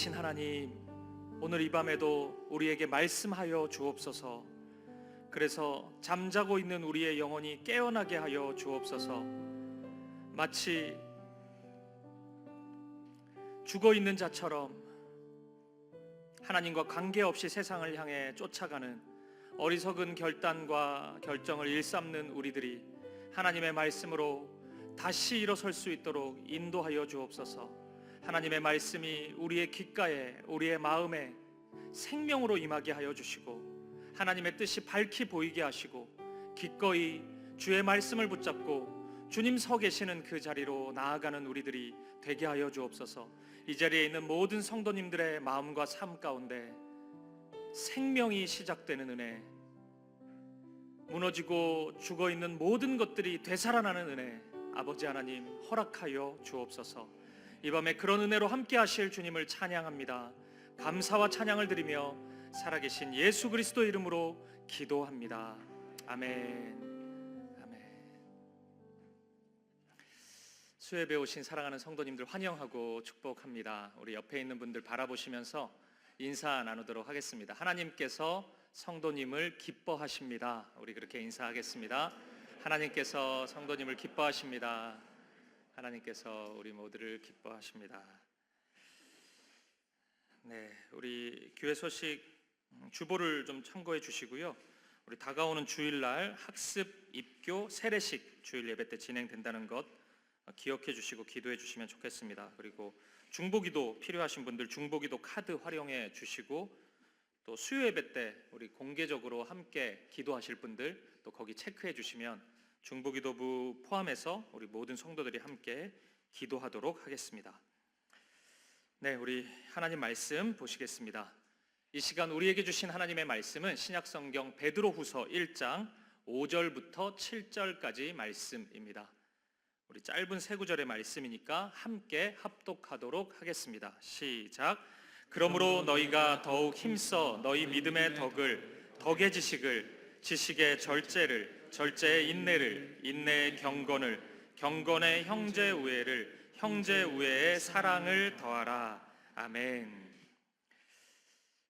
하나님, 오늘 이 밤에도 우리에게 말씀하여 주옵소서. 그래서 잠자고 있는 우리의 영혼이 깨어나게 하여 주옵소서. 마치 죽어있는 자처럼 하나님과 관계없이 세상을 향해 쫓아가는 어리석은 결단과 결정을 일삼는 우리들이 하나님의 말씀으로 다시 일어설 수 있도록 인도하여 주옵소서. 하나님의 말씀이 우리의 귓가에, 우리의 마음에 생명으로 임하게 하여 주시고, 하나님의 뜻이 밝히 보이게 하시고, 기꺼이 주의 말씀을 붙잡고 주님 서 계시는 그 자리로 나아가는 우리들이 되게 하여 주옵소서. 이 자리에 있는 모든 성도님들의 마음과 삶 가운데 생명이 시작되는 은혜, 무너지고 죽어있는 모든 것들이 되살아나는 은혜, 아버지 하나님 허락하여 주옵소서. 이 밤에 그런 은혜로 함께 하실 주님을 찬양합니다. 감사와 찬양을 드리며 살아계신 예수 그리스도 이름으로 기도합니다. 아멘. 아멘. 수협에 오신 사랑하는 성도님들 환영하고 축복합니다. 우리 옆에 있는 분들 바라보시면서 인사 나누도록 하겠습니다. 하나님께서 성도님을 기뻐하십니다. 우리 그렇게 인사하겠습니다. 하나님께서 성도님을 기뻐하십니다. 하나님께서 우리 모두를 기뻐하십니다. 네, 우리 교회 소식 주보를 좀 참고해 주시고요. 우리 다가오는 주일날 학습, 입교, 세례식 주일 예배 때 진행된다는 것 기억해 주시고 기도해 주시면 좋겠습니다. 그리고 중보기도 필요하신 분들 중보기도 카드 활용해 주시고, 또 수요 예배 때 우리 공개적으로 함께 기도하실 분들 또 거기 체크해 주시면 중보기도부 포함해서 우리 모든 성도들이 함께 기도하도록 하겠습니다. 네, 우리 하나님 말씀 보시겠습니다. 이 시간 우리에게 주신 하나님의 말씀은 신약성경 베드로후서 1장 5절부터 7절까지 말씀입니다. 우리 짧은 세 구절의 말씀이니까 함께 합독하도록 하겠습니다. 시작. 그러므로 너희가 더욱 힘써 너희 믿음의 덕의 지식을, 지식의 절제를, 절제의 인내를, 인내의 경건을, 경건의 형제 우애를, 형제 우애의 사랑을 더하라. 아멘.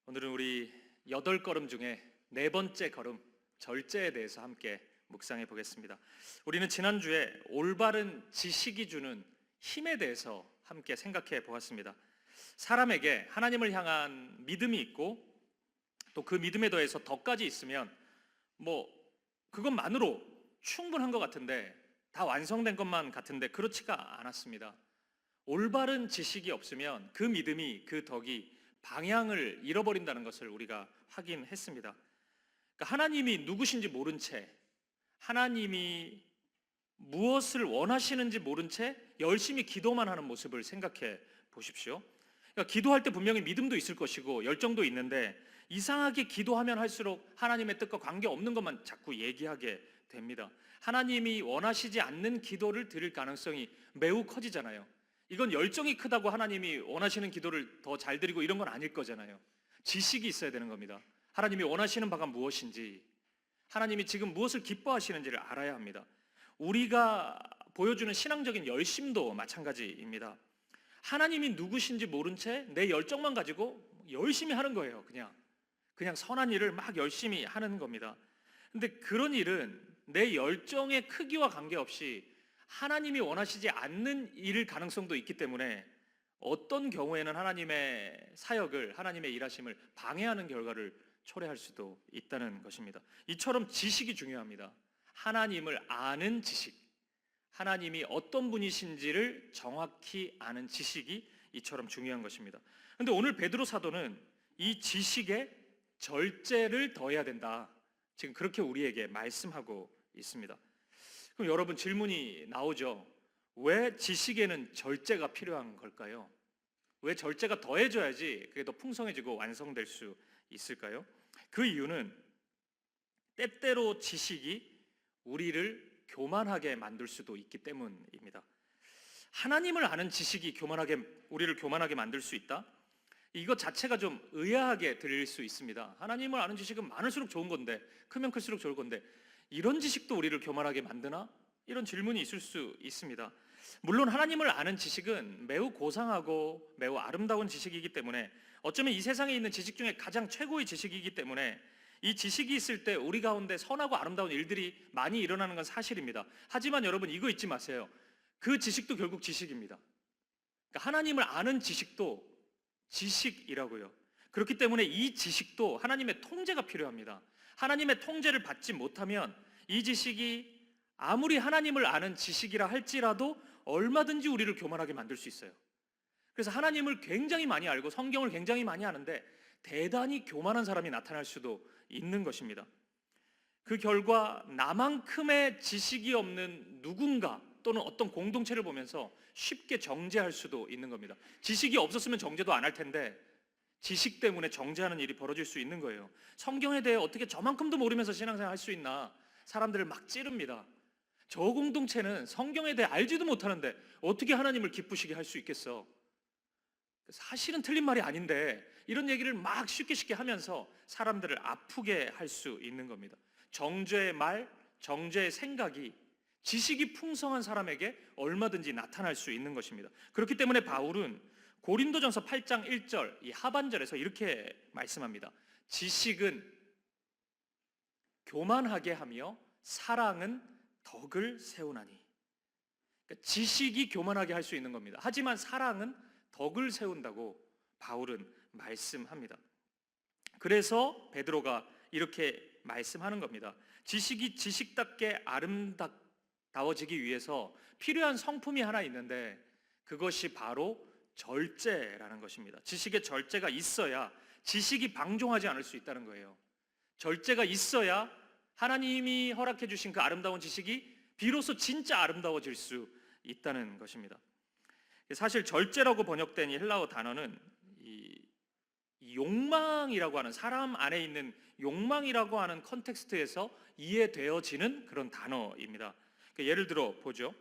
오늘은 우리 8걸음 중에 4번째 걸음, 절제에 대해서 함께 묵상해 보겠습니다. 우리는 지난주에 올바른 지식이 주는 힘에 대해서 함께 생각해 보았습니다. 사람에게 하나님을 향한 믿음이 있고 또 그 믿음에 더해서 덕까지 있으면 그것만으로 충분한 것 같은데, 다 완성된 것만 같은데 그렇지가 않았습니다. 올바른 지식이 없으면 그 믿음이, 그 덕이 방향을 잃어버린다는 것을 우리가 확인했습니다. 그러니까 하나님이 누구신지 모른 채, 하나님이 무엇을 원하시는지 모른 채 열심히 기도만 하는 모습을 생각해 보십시오. 그러니까 기도할 때 분명히 믿음도 있을 것이고 열정도 있는데 이상하게 기도하면 할수록 하나님의 뜻과 관계없는 것만 자꾸 얘기하게 됩니다. 하나님이 원하시지 않는 기도를 드릴 가능성이 매우 커지잖아요. 이건 열정이 크다고 하나님이 원하시는 기도를 더 잘 드리고 이런 건 아닐 거잖아요. 지식이 있어야 되는 겁니다. 하나님이 원하시는 바가 무엇인지, 하나님이 지금 무엇을 기뻐하시는지를 알아야 합니다. 우리가 보여주는 신앙적인 열심도 마찬가지입니다. 하나님이 누구신지 모른 채 내 열정만 가지고 열심히 하는 거예요. 그냥 선한 일을 막 열심히 하는 겁니다. 근데 그런 일은 내 열정의 크기와 관계없이 하나님이 원하시지 않는 일일 가능성도 있기 때문에 어떤 경우에는 하나님의 사역을, 하나님의 일하심을 방해하는 결과를 초래할 수도 있다는 것입니다. 이처럼 지식이 중요합니다. 하나님을 아는 지식, 하나님이 어떤 분이신지를 정확히 아는 지식이 이처럼 중요한 것입니다. 그런데 오늘 베드로 사도는 이 지식에 절제를 더해야 된다, 지금 그렇게 우리에게 말씀하고 있습니다. 그럼 여러분 질문이 나오죠. 왜 지식에는 절제가 필요한 걸까요? 왜 절제가 더해져야지 그게 더 풍성해지고 완성될 수 있을까요? 그 이유는 때때로 지식이 우리를 교만하게 만들 수도 있기 때문입니다. 하나님을 아는 지식이 우리를 교만하게 만들 수 있다? 이것 자체가 좀 의아하게 들릴 수 있습니다. 하나님을 아는 지식은 많을수록 좋은 건데, 크면 클수록 좋을 건데 이런 지식도 우리를 교만하게 만드나? 이런 질문이 있을 수 있습니다. 물론 하나님을 아는 지식은 매우 고상하고 매우 아름다운 지식이기 때문에, 어쩌면 이 세상에 있는 지식 중에 가장 최고의 지식이기 때문에, 이 지식이 있을 때 우리 가운데 선하고 아름다운 일들이 많이 일어나는 건 사실입니다. 하지만 여러분, 이거 잊지 마세요. 그 지식도 결국 지식입니다. 그러니까 하나님을 아는 지식도 지식이라고요. 그렇기 때문에 이 지식도 하나님의 통제가 필요합니다. 하나님의 통제를 받지 못하면 이 지식이 아무리 하나님을 아는 지식이라 할지라도 얼마든지 우리를 교만하게 만들 수 있어요. 그래서 하나님을 굉장히 많이 알고 성경을 굉장히 많이 아는데 대단히 교만한 사람이 나타날 수도 있는 것입니다. 그 결과 나만큼의 지식이 없는 누군가 또는 어떤 공동체를 보면서 쉽게 정죄할 수도 있는 겁니다. 지식이 없었으면 정죄도 안 할 텐데 지식 때문에 정죄하는 일이 벌어질 수 있는 거예요. 성경에 대해 어떻게 저만큼도 모르면서 신앙생활 할 수 있나, 사람들을 막 찌릅니다. 저 공동체는 성경에 대해 알지도 못하는데 어떻게 하나님을 기쁘시게 할 수 있겠어? 사실은 틀린 말이 아닌데 이런 얘기를 막 쉽게 하면서 사람들을 아프게 할 수 있는 겁니다. 정죄의 말, 정죄의 생각이 지식이 풍성한 사람에게 얼마든지 나타날 수 있는 것입니다. 그렇기 때문에 바울은 고린도전서 8장 1절 이 하반절에서 이렇게 말씀합니다. 지식은 교만하게 하며 사랑은 덕을 세우나니. 그러니까 지식이 교만하게 할 수 있는 겁니다. 하지만 사랑은 덕을 세운다고 바울은 말씀합니다. 그래서 베드로가 이렇게 말씀하는 겁니다. 지식이 지식답게 아름다워지기 위해서 필요한 성품이 하나 있는데 그것이 바로 절제라는 것입니다. 지식의 절제가 있어야 지식이 방종하지 않을 수 있다는 거예요. 절제가 있어야 하나님이 허락해 주신 그 아름다운 지식이 비로소 진짜 아름다워질 수 있다는 것입니다. 사실 절제라고 번역된 이 헬라어 단어는 이 욕망이라고 하는, 사람 안에 있는 욕망이라고 하는 컨텍스트에서 이해되어지는 그런 단어입니다. 예를 들어 보죠.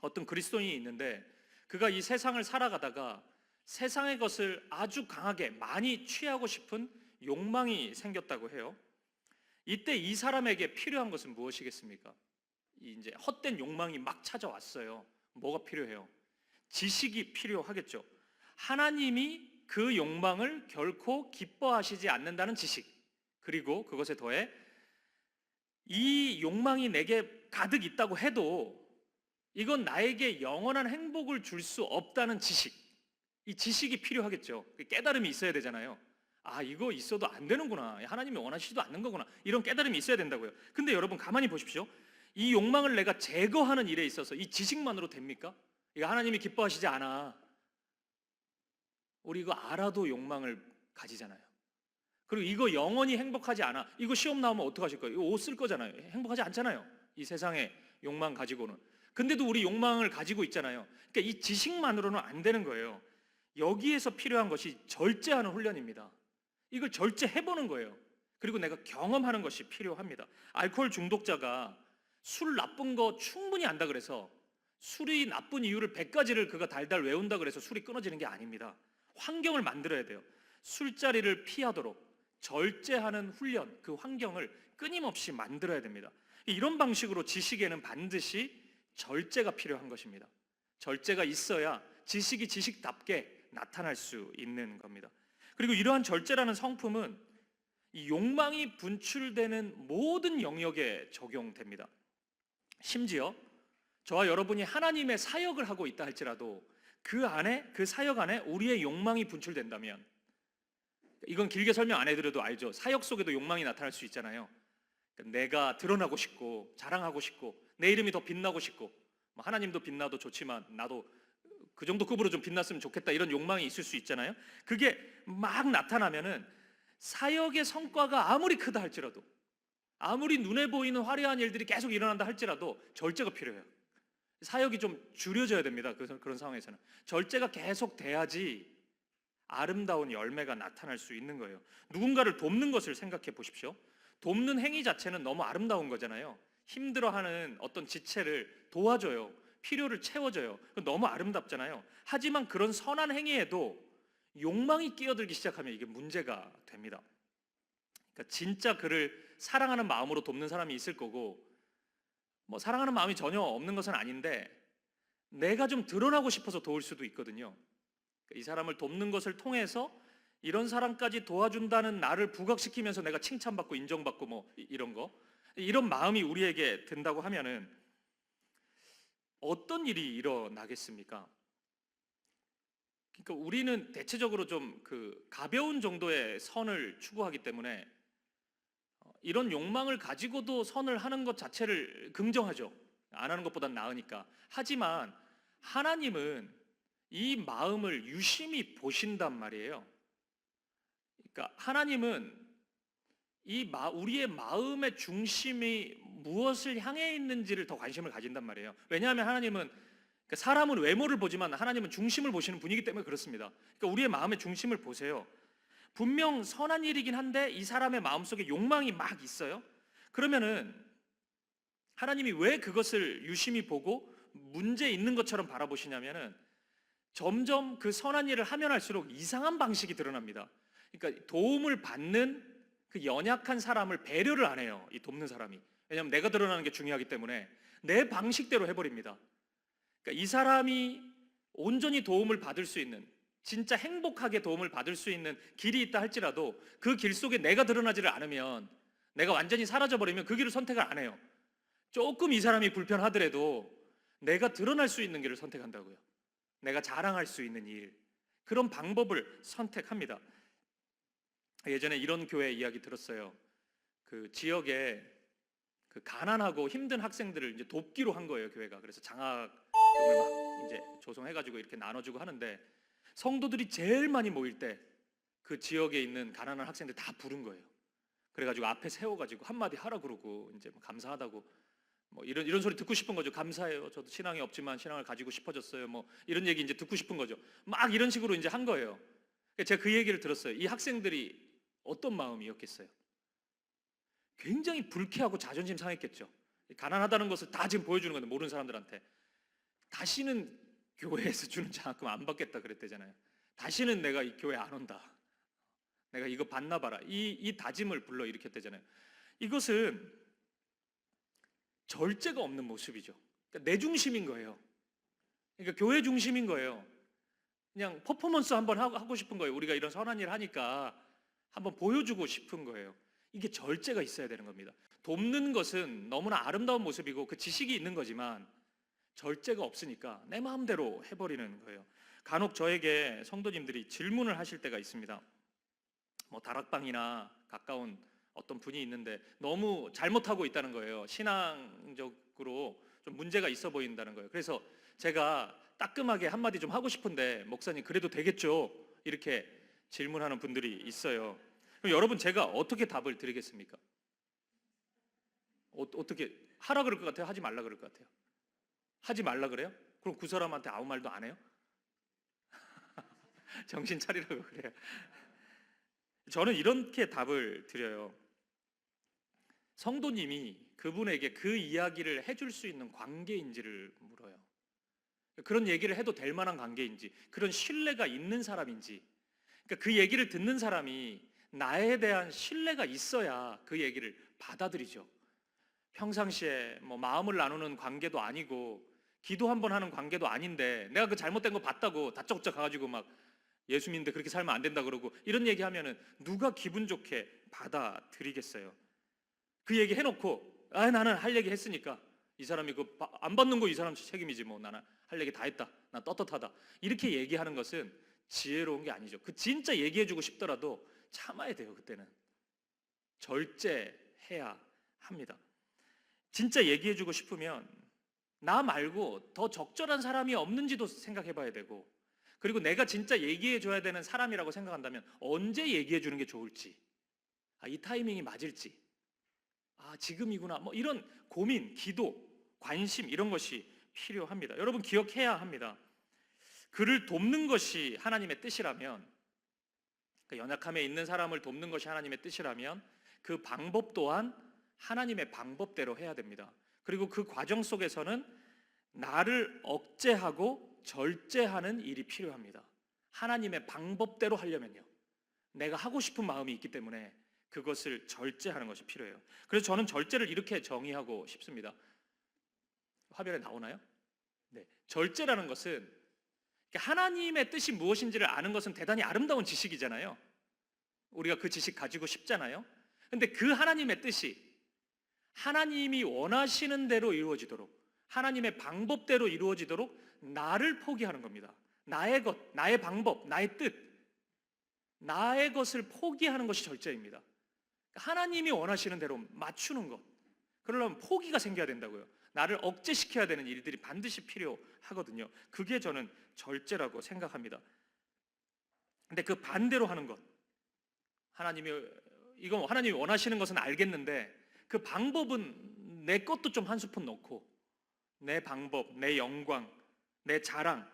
어떤 그리스도인이 있는데 그가 이 세상을 살아가다가 세상의 것을 아주 강하게 많이 취하고 싶은 욕망이 생겼다고 해요. 이때 이 사람에게 필요한 것은 무엇이겠습니까? 이제 헛된 욕망이 막 찾아왔어요. 뭐가 필요해요? 지식이 필요하겠죠. 하나님이 그 욕망을 결코 기뻐하시지 않는다는 지식, 그리고 그것에 더해 이 욕망이 내게 가득 있다고 해도 이건 나에게 영원한 행복을 줄 수 없다는 지식, 이 지식이 필요하겠죠. 깨달음이 있어야 되잖아요. 아, 이거 있어도 안 되는구나, 하나님이 원하시지도 않는 거구나, 이런 깨달음이 있어야 된다고요. 근데 여러분 가만히 보십시오. 이 욕망을 내가 제거하는 일에 있어서 이 지식만으로 됩니까? 이거 하나님이 기뻐하시지 않아. 우리 이거 알아도 욕망을 가지잖아요. 그리고 이거 영원히 행복하지 않아. 이거 시험 나오면 어떡하실 거예요? 이거 옷 쓸 거잖아요. 행복하지 않잖아요. 이 세상에 욕망 가지고는. 근데도 우리 욕망을 가지고 있잖아요. 그러니까 이 지식만으로는 안 되는 거예요. 여기에서 필요한 것이 절제하는 훈련입니다. 이걸 절제해보는 거예요. 그리고 내가 경험하는 것이 필요합니다. 알코올 중독자가 술 나쁜 거 충분히 안다 그래서 술이 나쁜 이유를 100가지를 그가 달달 외운다 그래서 술이 끊어지는 게 아닙니다. 환경을 만들어야 돼요. 술자리를 피하도록 절제하는 훈련, 그 환경을 끊임없이 만들어야 됩니다. 이런 방식으로 지식에는 반드시 절제가 필요한 것입니다. 절제가 있어야 지식이 지식답게 나타날 수 있는 겁니다. 그리고 이러한 절제라는 성품은 이 욕망이 분출되는 모든 영역에 적용됩니다. 심지어 저와 여러분이 하나님의 사역을 하고 있다 할지라도 그 안에, 그 사역 안에 우리의 욕망이 분출된다면, 이건 길게 설명 안 해드려도 알죠. 사역 속에도 욕망이 나타날 수 있잖아요. 내가 드러나고 싶고 자랑하고 싶고 내 이름이 더 빛나고 싶고, 하나님도 빛나도 좋지만 나도 그 정도 급으로 좀 빛났으면 좋겠다, 이런 욕망이 있을 수 있잖아요. 그게 막 나타나면은 사역의 성과가 아무리 크다 할지라도, 아무리 눈에 보이는 화려한 일들이 계속 일어난다 할지라도 절제가 필요해요. 사역이 좀 줄여져야 됩니다. 그런 상황에서는 절제가 계속 돼야지 아름다운 열매가 나타날 수 있는 거예요. 누군가를 돕는 것을 생각해 보십시오. 돕는 행위 자체는 너무 아름다운 거잖아요. 힘들어하는 어떤 지체를 도와줘요. 필요를 채워줘요. 너무 아름답잖아요. 하지만 그런 선한 행위에도 욕망이 끼어들기 시작하면 이게 문제가 됩니다. 그러니까 진짜 그를 사랑하는 마음으로 돕는 사람이 있을 거고, 사랑하는 마음이 전혀 없는 것은 아닌데 내가 좀 드러나고 싶어서 도울 수도 있거든요. 이 사람을 돕는 것을 통해서 이런 사람까지 도와준다는 나를 부각시키면서 내가 칭찬받고 인정받고 뭐 이런 거, 이런 마음이 우리에게 든다고 하면은 어떤 일이 일어나겠습니까? 그러니까 우리는 대체적으로 좀 그 가벼운 정도의 선을 추구하기 때문에 이런 욕망을 가지고도 선을 하는 것 자체를 긍정하죠. 안 하는 것보단 나으니까. 하지만 하나님은 이 마음을 유심히 보신단 말이에요. 그러니까 하나님은 우리의 마음의 중심이 무엇을 향해 있는지를 더 관심을 가진단 말이에요. 왜냐하면 하나님은, 그러니까 사람은 외모를 보지만 하나님은 중심을 보시는 분이기 때문에 그렇습니다. 그러니까 우리의 마음의 중심을 보세요. 분명 선한 일이긴 한데 이 사람의 마음속에 욕망이 막 있어요. 그러면은 하나님이 왜 그것을 유심히 보고 문제 있는 것처럼 바라보시냐면은 점점 그 선한 일을 하면 할수록 이상한 방식이 드러납니다. 그러니까 도움을 받는 그 연약한 사람을 배려를 안 해요. 이 돕는 사람이. 왜냐하면 내가 드러나는 게 중요하기 때문에 내 방식대로 해버립니다. 그러니까 이 사람이 온전히 도움을 받을 수 있는, 진짜 행복하게 도움을 받을 수 있는 길이 있다 할지라도 그 길 속에 내가 드러나지를 않으면, 내가 완전히 사라져버리면 그 길을 선택을 안 해요. 조금 이 사람이 불편하더라도 내가 드러날 수 있는 길을 선택한다고요. 내가 자랑할 수 있는 일, 그런 방법을 선택합니다. 예전에 이런 교회 이야기 들었어요. 그 지역에 그 가난하고 힘든 학생들을 이제 돕기로 한 거예요, 교회가. 그래서 장학금을 막 이제 조성해가지고 이렇게 나눠주고 하는데, 성도들이 제일 많이 모일 때 그 지역에 있는 가난한 학생들 다 부른 거예요. 그래가지고 앞에 세워가지고 한마디 하라 그러고, 이제 뭐 감사하다고 뭐 이런 소리 듣고 싶은 거죠. 감사해요. 저도 신앙이 없지만 신앙을 가지고 싶어졌어요. 뭐 이런 얘기 이제 듣고 싶은 거죠. 막 이런 식으로 이제 한 거예요. 제가 그 얘기를 들었어요. 이 학생들이 어떤 마음이었겠어요? 굉장히 불쾌하고 자존심 상했겠죠. 가난하다는 것을 다 지금 보여주는 건데, 모르는 사람들한테. 다시는 교회에서 주는 장학금 안 받겠다 그랬대잖아요. 다시는 내가 이 교회 안 온다. 내가 이거 받나 봐라. 이 다짐을 불러일으켰대잖아요. 이것은 절제가 없는 모습이죠. 그러니까 내 중심인 거예요. 그러니까 교회 중심인 거예요. 그냥 퍼포먼스 한번 하고 싶은 거예요. 우리가 이런 선한 일 하니까 한번 보여주고 싶은 거예요. 이게 절제가 있어야 되는 겁니다. 돕는 것은 너무나 아름다운 모습이고 그 지식이 있는 거지만 절제가 없으니까 내 마음대로 해버리는 거예요. 간혹 저에게 성도님들이 질문을 하실 때가 있습니다. 뭐 다락방이나 가까운 어떤 분이 있는데 너무 잘못하고 있다는 거예요. 신앙적으로 좀 문제가 있어 보인다는 거예요. 그래서 제가 따끔하게 한마디 좀 하고 싶은데, 목사님 그래도 되겠죠? 이렇게 질문하는 분들이 있어요. 그럼 여러분, 제가 어떻게 답을 드리겠습니까? 어떻게 하라 그럴 것 같아요? 하지 말라 그럴 것 같아요? 하지 말라 그래요? 그럼 그 사람한테 아무 말도 안 해요? 정신 차리라고 그래요. 저는 이렇게 답을 드려요. 성도님이 그분에게 그 이야기를 해줄 수 있는 관계인지를 물어요. 그런 얘기를 해도 될 만한 관계인지, 그런 신뢰가 있는 사람인지. 그러니까 그 얘기를 듣는 사람이 나에 대한 신뢰가 있어야 그 얘기를 받아들이죠. 평상시에 뭐 마음을 나누는 관계도 아니고 기도 한번 하는 관계도 아닌데, 내가 그 잘못된 거 봤다고 다짜고짜 가가지고 막 예수 믿는데 그렇게 살면 안 된다 그러고 이런 얘기하면은 누가 기분 좋게 받아들이겠어요? 그 얘기 해놓고 나는 할 얘기 했으니까 이 사람이 그 안 받는 거 이 사람 책임이지, 뭐 나는 할 얘기 다 했다, 나 떳떳하다, 이렇게 얘기하는 것은 지혜로운 게 아니죠. 그 진짜 얘기해주고 싶더라도 참아야 돼요. 그때는 절제해야 합니다. 진짜 얘기해주고 싶으면 나 말고 더 적절한 사람이 없는지도 생각해봐야 되고, 그리고 내가 진짜 얘기해줘야 되는 사람이라고 생각한다면 언제 얘기해주는 게 좋을지, 이 타이밍이 맞을지, 지금이구나, 뭐 이런 고민, 기도, 관심, 이런 것이 필요합니다. 여러분 기억해야 합니다. 그를 돕는 것이 하나님의 뜻이라면, 그 연약함에 있는 사람을 돕는 것이 하나님의 뜻이라면 그 방법 또한 하나님의 방법대로 해야 됩니다. 그리고 그 과정 속에서는 나를 억제하고 절제하는 일이 필요합니다. 하나님의 방법대로 하려면요, 내가 하고 싶은 마음이 있기 때문에 그것을 절제하는 것이 필요해요. 그래서 저는 절제를 이렇게 정의하고 싶습니다. 화면에 나오나요? 네, 절제라는 것은 하나님의 뜻이 무엇인지를 아는 것은 대단히 아름다운 지식이잖아요. 우리가 그 지식 가지고 싶잖아요. 근데 그 하나님의 뜻이 하나님이 원하시는 대로 이루어지도록, 하나님의 방법대로 이루어지도록 나를 포기하는 겁니다. 나의 것, 나의 방법, 나의 뜻, 나의 것을 포기하는 것이 절제입니다. 하나님이 원하시는 대로 맞추는 것. 그러려면 포기가 생겨야 된다고요. 나를 억제시켜야 되는 일들이 반드시 필요하거든요. 그게 저는 절제라고 생각합니다. 근데 그 반대로 하는 것, 하나님이 원하시는 것은 알겠는데 그 방법은 내 것도 좀 한 스푼 넣고 내 방법, 내 영광, 내 자랑,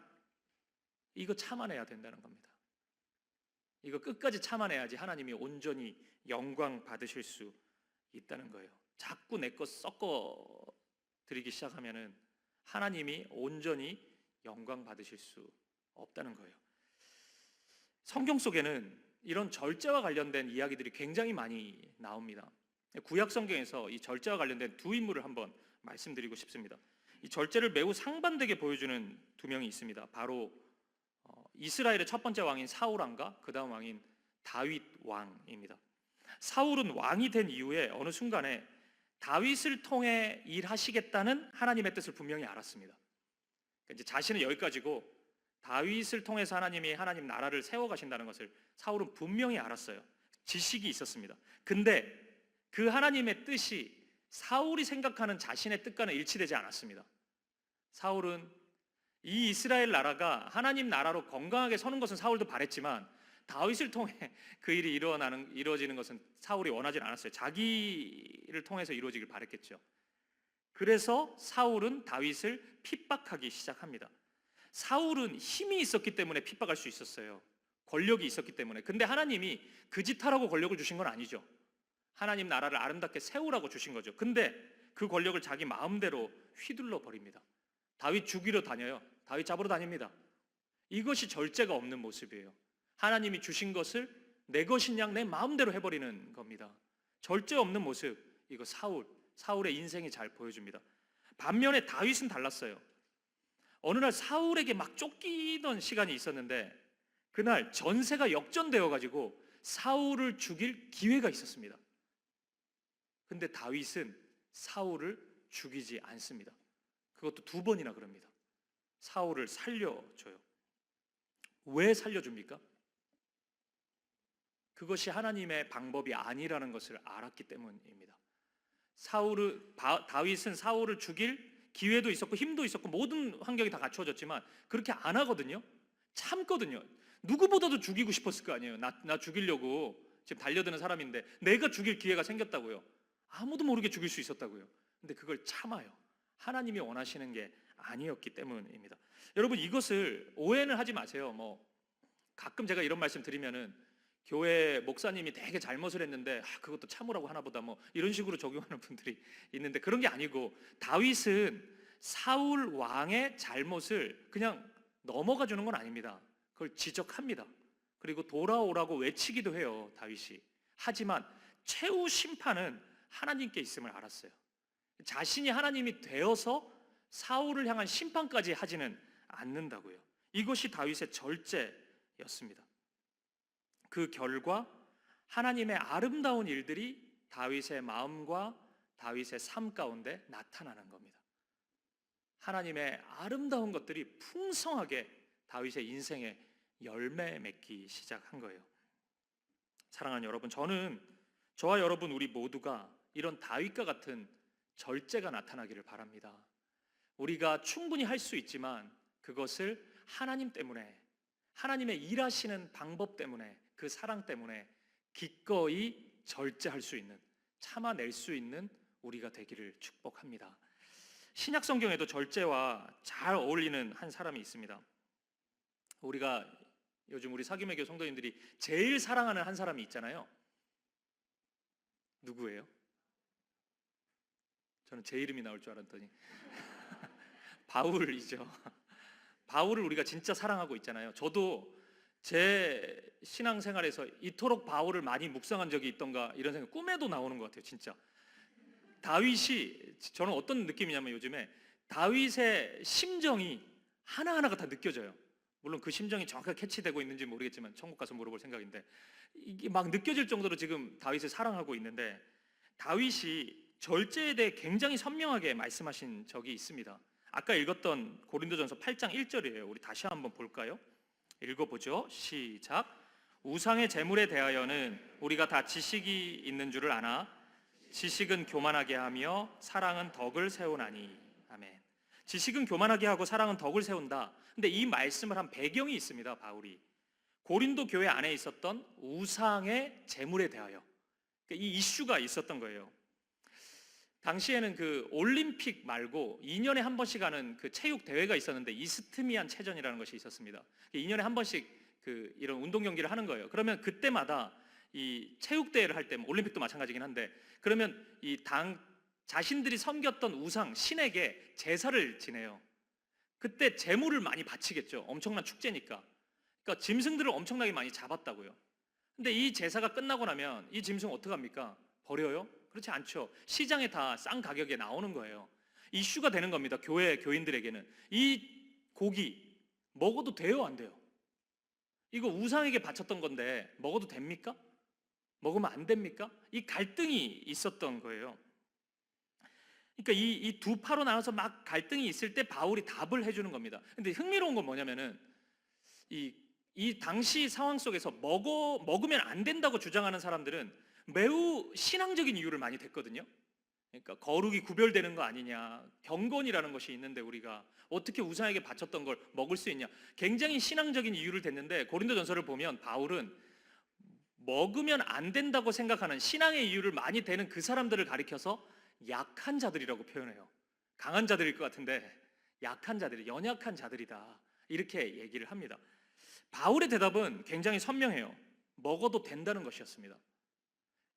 이거 참아내야 된다는 겁니다. 이거 끝까지 참아내야지 하나님이 온전히 영광 받으실 수 있다는 거예요. 자꾸 내 것 섞어 드리기 시작하면은 하나님이 온전히 영광 받으실 수 없다는 거예요. 성경 속에는 이런 절제와 관련된 이야기들이 굉장히 많이 나옵니다. 구약 성경에서 이 절제와 관련된 두 인물을 한번 말씀드리고 싶습니다. 이 절제를 매우 상반되게 보여주는 두 명이 있습니다. 바로 이스라엘의 첫 번째 왕인 사울 왕과 그 다음 왕인 다윗 왕입니다. 사울은 왕이 된 이후에 어느 순간에 다윗을 통해 일하시겠다는 하나님의 뜻을 분명히 알았습니다. 이제 자신은 여기까지고 다윗을 통해서 하나님이 하나님 나라를 세워가신다는 것을 사울은 분명히 알았어요. 지식이 있었습니다. 근데 그 하나님의 뜻이 사울이 생각하는 자신의 뜻과는 일치되지 않았습니다. 사울은 이 이스라엘 나라가 하나님 나라로 건강하게 서는 것은 사울도 바랬지만 다윗을 통해 그 일이 이루어지는 것은 사울이 원하지 않았어요. 자기를 통해서 이루어지길 바랬겠죠. 그래서 사울은 다윗을 핍박하기 시작합니다. 사울은 힘이 있었기 때문에 핍박할 수 있었어요. 권력이 있었기 때문에. 근데 하나님이 그 짓 하라고 권력을 주신 건 아니죠. 하나님 나라를 아름답게 세우라고 주신 거죠. 근데 그 권력을 자기 마음대로 휘둘러 버립니다. 다윗 죽이러 다녀요. 다윗 잡으러 다닙니다. 이것이 절제가 없는 모습이에요. 하나님이 주신 것을 내 것인 양 내 마음대로 해버리는 겁니다. 절제 없는 모습, 이거 사울의 인생이 잘 보여줍니다. 반면에 다윗은 달랐어요. 어느 날 사울에게 막 쫓기던 시간이 있었는데 그날 전세가 역전되어 가지고 사울을 죽일 기회가 있었습니다. 근데 다윗은 사울을 죽이지 않습니다. 그것도 두 번이나 그럽니다. 사울을 살려줘요. 왜 살려줍니까? 그것이 하나님의 방법이 아니라는 것을 알았기 때문입니다. 다윗은 사울을 죽일 기회도 있었고 힘도 있었고 모든 환경이 다 갖추어졌지만 그렇게 안 하거든요. 참거든요. 누구보다도 죽이고 싶었을 거 아니에요. 나 죽이려고 지금 달려드는 사람인데 내가 죽일 기회가 생겼다고요. 아무도 모르게 죽일 수 있었다고요. 근데 그걸 참아요. 하나님이 원하시는 게 아니었기 때문입니다. 여러분 이것을 오해는 하지 마세요. 가끔 제가 이런 말씀 드리면은 교회 목사님이 되게 잘못을 했는데 그것도 참으라고 하나 보다 이런 식으로 적용하는 분들이 있는데 그런 게 아니고 다윗은 사울 왕의 잘못을 그냥 넘어가 주는 건 아닙니다. 그걸 지적합니다. 그리고 돌아오라고 외치기도 해요. 다윗이. 하지만 최후 심판은 하나님께 있음을 알았어요. 자신이 하나님이 되어서 사울을 향한 심판까지 하지는 않는다고요. 이것이 다윗의 절제였습니다. 그 결과 하나님의 아름다운 일들이 다윗의 마음과 다윗의 삶 가운데 나타나는 겁니다. 하나님의 아름다운 것들이 풍성하게 다윗의 인생에 열매 맺기 시작한 거예요. 사랑하는 여러분, 저와 여러분 우리 모두가 이런 다윗과 같은 절제가 나타나기를 바랍니다. 우리가 충분히 할 수 있지만 그것을 하나님 때문에, 하나님의 일하시는 방법 때문에, 그 사랑 때문에 기꺼이 절제할 수 있는, 참아낼 수 있는 우리가 되기를 축복합니다. 신약 성경에도 절제와 잘 어울리는 한 사람이 있습니다. 우리가 요즘 우리 사귐의 성도님들이 제일 사랑하는 한 사람이 있잖아요. 누구예요? 저는 제 이름이 나올 줄 알았더니 바울이죠. 바울을 우리가 진짜 사랑하고 있잖아요. 저도 제 신앙생활에서 이토록 바울을 많이 묵상한 적이 있던가 이런 생각 꿈에도 나오는 것 같아요. 진짜 다윗이 저는 어떤 느낌이냐면 요즘에 다윗의 심정이 하나하나가 다 느껴져요. 물론 그 심정이 정확하게 캐치되고 있는지 모르겠지만 천국 가서 물어볼 생각인데, 이게 막 느껴질 정도로 지금 다윗을 사랑하고 있는데, 다윗이 절제에 대해 굉장히 선명하게 말씀하신 적이 있습니다. 아까 읽었던 고린도전서 8장 1절이에요. 우리 다시 한번 볼까요? 읽어보죠. 시작. 우상의 제물에 대하여는 우리가 다 지식이 있는 줄을 아나 지식은 교만하게 하며 사랑은 덕을 세우나니. 아멘. 지식은 교만하게 하고 사랑은 덕을 세운다. 근데 이 말씀을 한 배경이 있습니다. 바울이 고린도 교회 안에 있었던 우상의 제물에 대하여, 그러니까 이 이슈가 있었던 거예요. 당시에는 그 올림픽 말고 2년에 한 번씩 하는 그 체육 대회가 있었는데, 이스트미안 체전이라는 것이 있었습니다. 2년에 한 번씩 그 이런 운동 경기를 하는 거예요. 그러면 그때마다 이 체육 대회를 할 때, 올림픽도 마찬가지긴 한데, 그러면 이 당 자신들이 섬겼던 우상 신에게 제사를 지내요. 그때 제물을 많이 바치겠죠. 엄청난 축제니까. 그러니까 짐승들을 엄청나게 많이 잡았다고요. 근데 이 제사가 끝나고 나면 이 짐승 어떡합니까? 버려요? 그렇지 않죠. 시장에 다 싼 가격에 나오는 거예요. 이슈가 되는 겁니다. 교회 교인들에게는. 이 고기 먹어도 돼요, 안 돼요? 이거 우상에게 바쳤던 건데 먹어도 됩니까? 먹으면 안 됩니까? 이 갈등이 있었던 거예요. 그러니까 이 두 파로 나눠서 막 갈등이 있을 때 바울이 답을 해주는 겁니다. 근데 흥미로운 건 뭐냐면은 이 당시 상황 속에서 먹으면 안 된다고 주장하는 사람들은 매우 신앙적인 이유를 많이 댔거든요. 그러니까 거룩이 구별되는 거 아니냐, 경건이라는 것이 있는데 우리가 어떻게 우상에게 바쳤던 걸 먹을 수 있냐, 굉장히 신앙적인 이유를 댔는데, 고린도전서를 보면 바울은 먹으면 안 된다고 생각하는 신앙의 이유를 많이 대는 그 사람들을 가리켜서 약한 자들이라고 표현해요. 강한 자들일 것 같은데 약한 자들이, 연약한 자들이다, 이렇게 얘기를 합니다. 바울의 대답은 굉장히 선명해요. 먹어도 된다는 것이었습니다.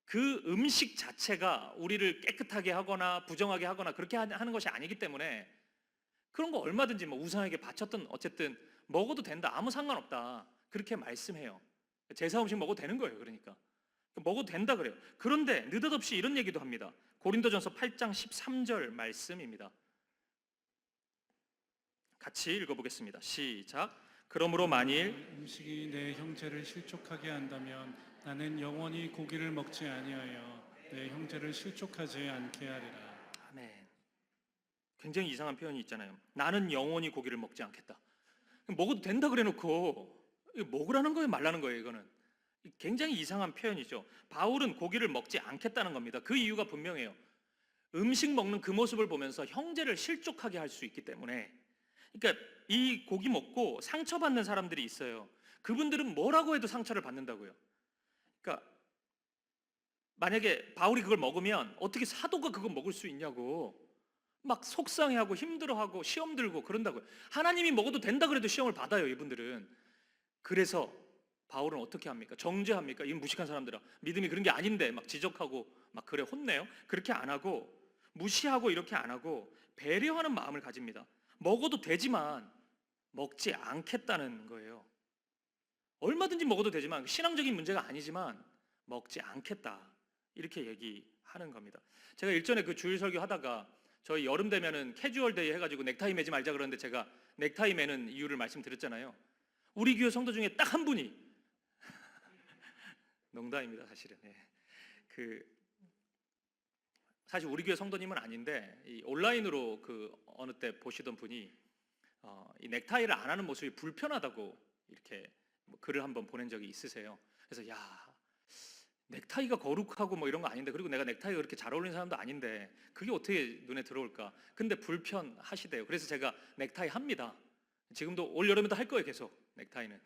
그 음식 자체가 우리를 깨끗하게 하거나 부정하게 하거나 그렇게 하는 것이 아니기 때문에 그런 거 얼마든지 뭐 우상에게 바쳤든 어쨌든 먹어도 된다, 아무 상관없다, 그렇게 말씀해요. 제사 음식 먹어도 되는 거예요. 그러니까 먹어도 된다 그래요. 그런데 느닷없이 이런 얘기도 합니다. 고린도전서 8장 13절 말씀입니다. 같이 읽어보겠습니다. 시작. 그러므로 만일 음식이 내 형제를 실족하게 한다면 나는 영원히 고기를 먹지 아니하여 내 형제를 실족하지 않게 하리라. 아멘. 굉장히 이상한 표현이 있잖아요. 나는 영원히 고기를 먹지 않겠다. 먹어도 된다 그래놓고 먹으라는 거예요, 말라는 거예요? 이거는 굉장히 이상한 표현이죠. 바울은 고기를 먹지 않겠다는 겁니다. 그 이유가 분명해요. 음식 먹는 그 모습을 보면서 형제를 실족하게 할 수 있기 때문에. 그러니까 이 고기 먹고 상처받는 사람들이 있어요. 그분들은 뭐라고 해도 상처를 받는다고요. 그러니까 만약에 바울이 그걸 먹으면 어떻게 사도가 그걸 먹을 수 있냐고 막 속상해하고 힘들어하고 시험 들고 그런다고요. 하나님이 먹어도 된다 그래도 시험을 받아요, 이분들은. 그래서 바울은 어떻게 합니까? 정죄합니까? 이 무식한 사람들아, 믿음이 그런 게 아닌데 막 지적하고 막 그래 혼내요? 그렇게 안 하고, 무시하고 이렇게 안 하고 배려하는 마음을 가집니다. 먹어도 되지만 먹지 않겠다는 거예요. 얼마든지 먹어도 되지만, 신앙적인 문제가 아니지만 먹지 않겠다, 이렇게 얘기하는 겁니다. 제가 일전에 그 주일 설교 하다가 저희 여름 되면은 캐주얼 데이 해가지고 넥타이 매지 말자 그러는데, 제가 넥타이 매는 이유를 말씀드렸잖아요. 우리 교회 성도 중에 딱 한 분이 농담입니다, 사실은. 사실 우리 교회 성도님은 아닌데 이 온라인으로 그 어느 때 보시던 분이 이 넥타이를 안 하는 모습이 불편하다고 이렇게 뭐 글을 한번 보낸 적이 있으세요. 그래서 야, 넥타이가 거룩하고 뭐 이런 거 아닌데, 그리고 내가 넥타이가 그렇게 잘 어울리는 사람도 아닌데 그게 어떻게 눈에 들어올까? 근데 불편하시대요. 그래서 제가 넥타이 합니다. 지금도 올 여름에도 할 거예요, 계속 넥타이는.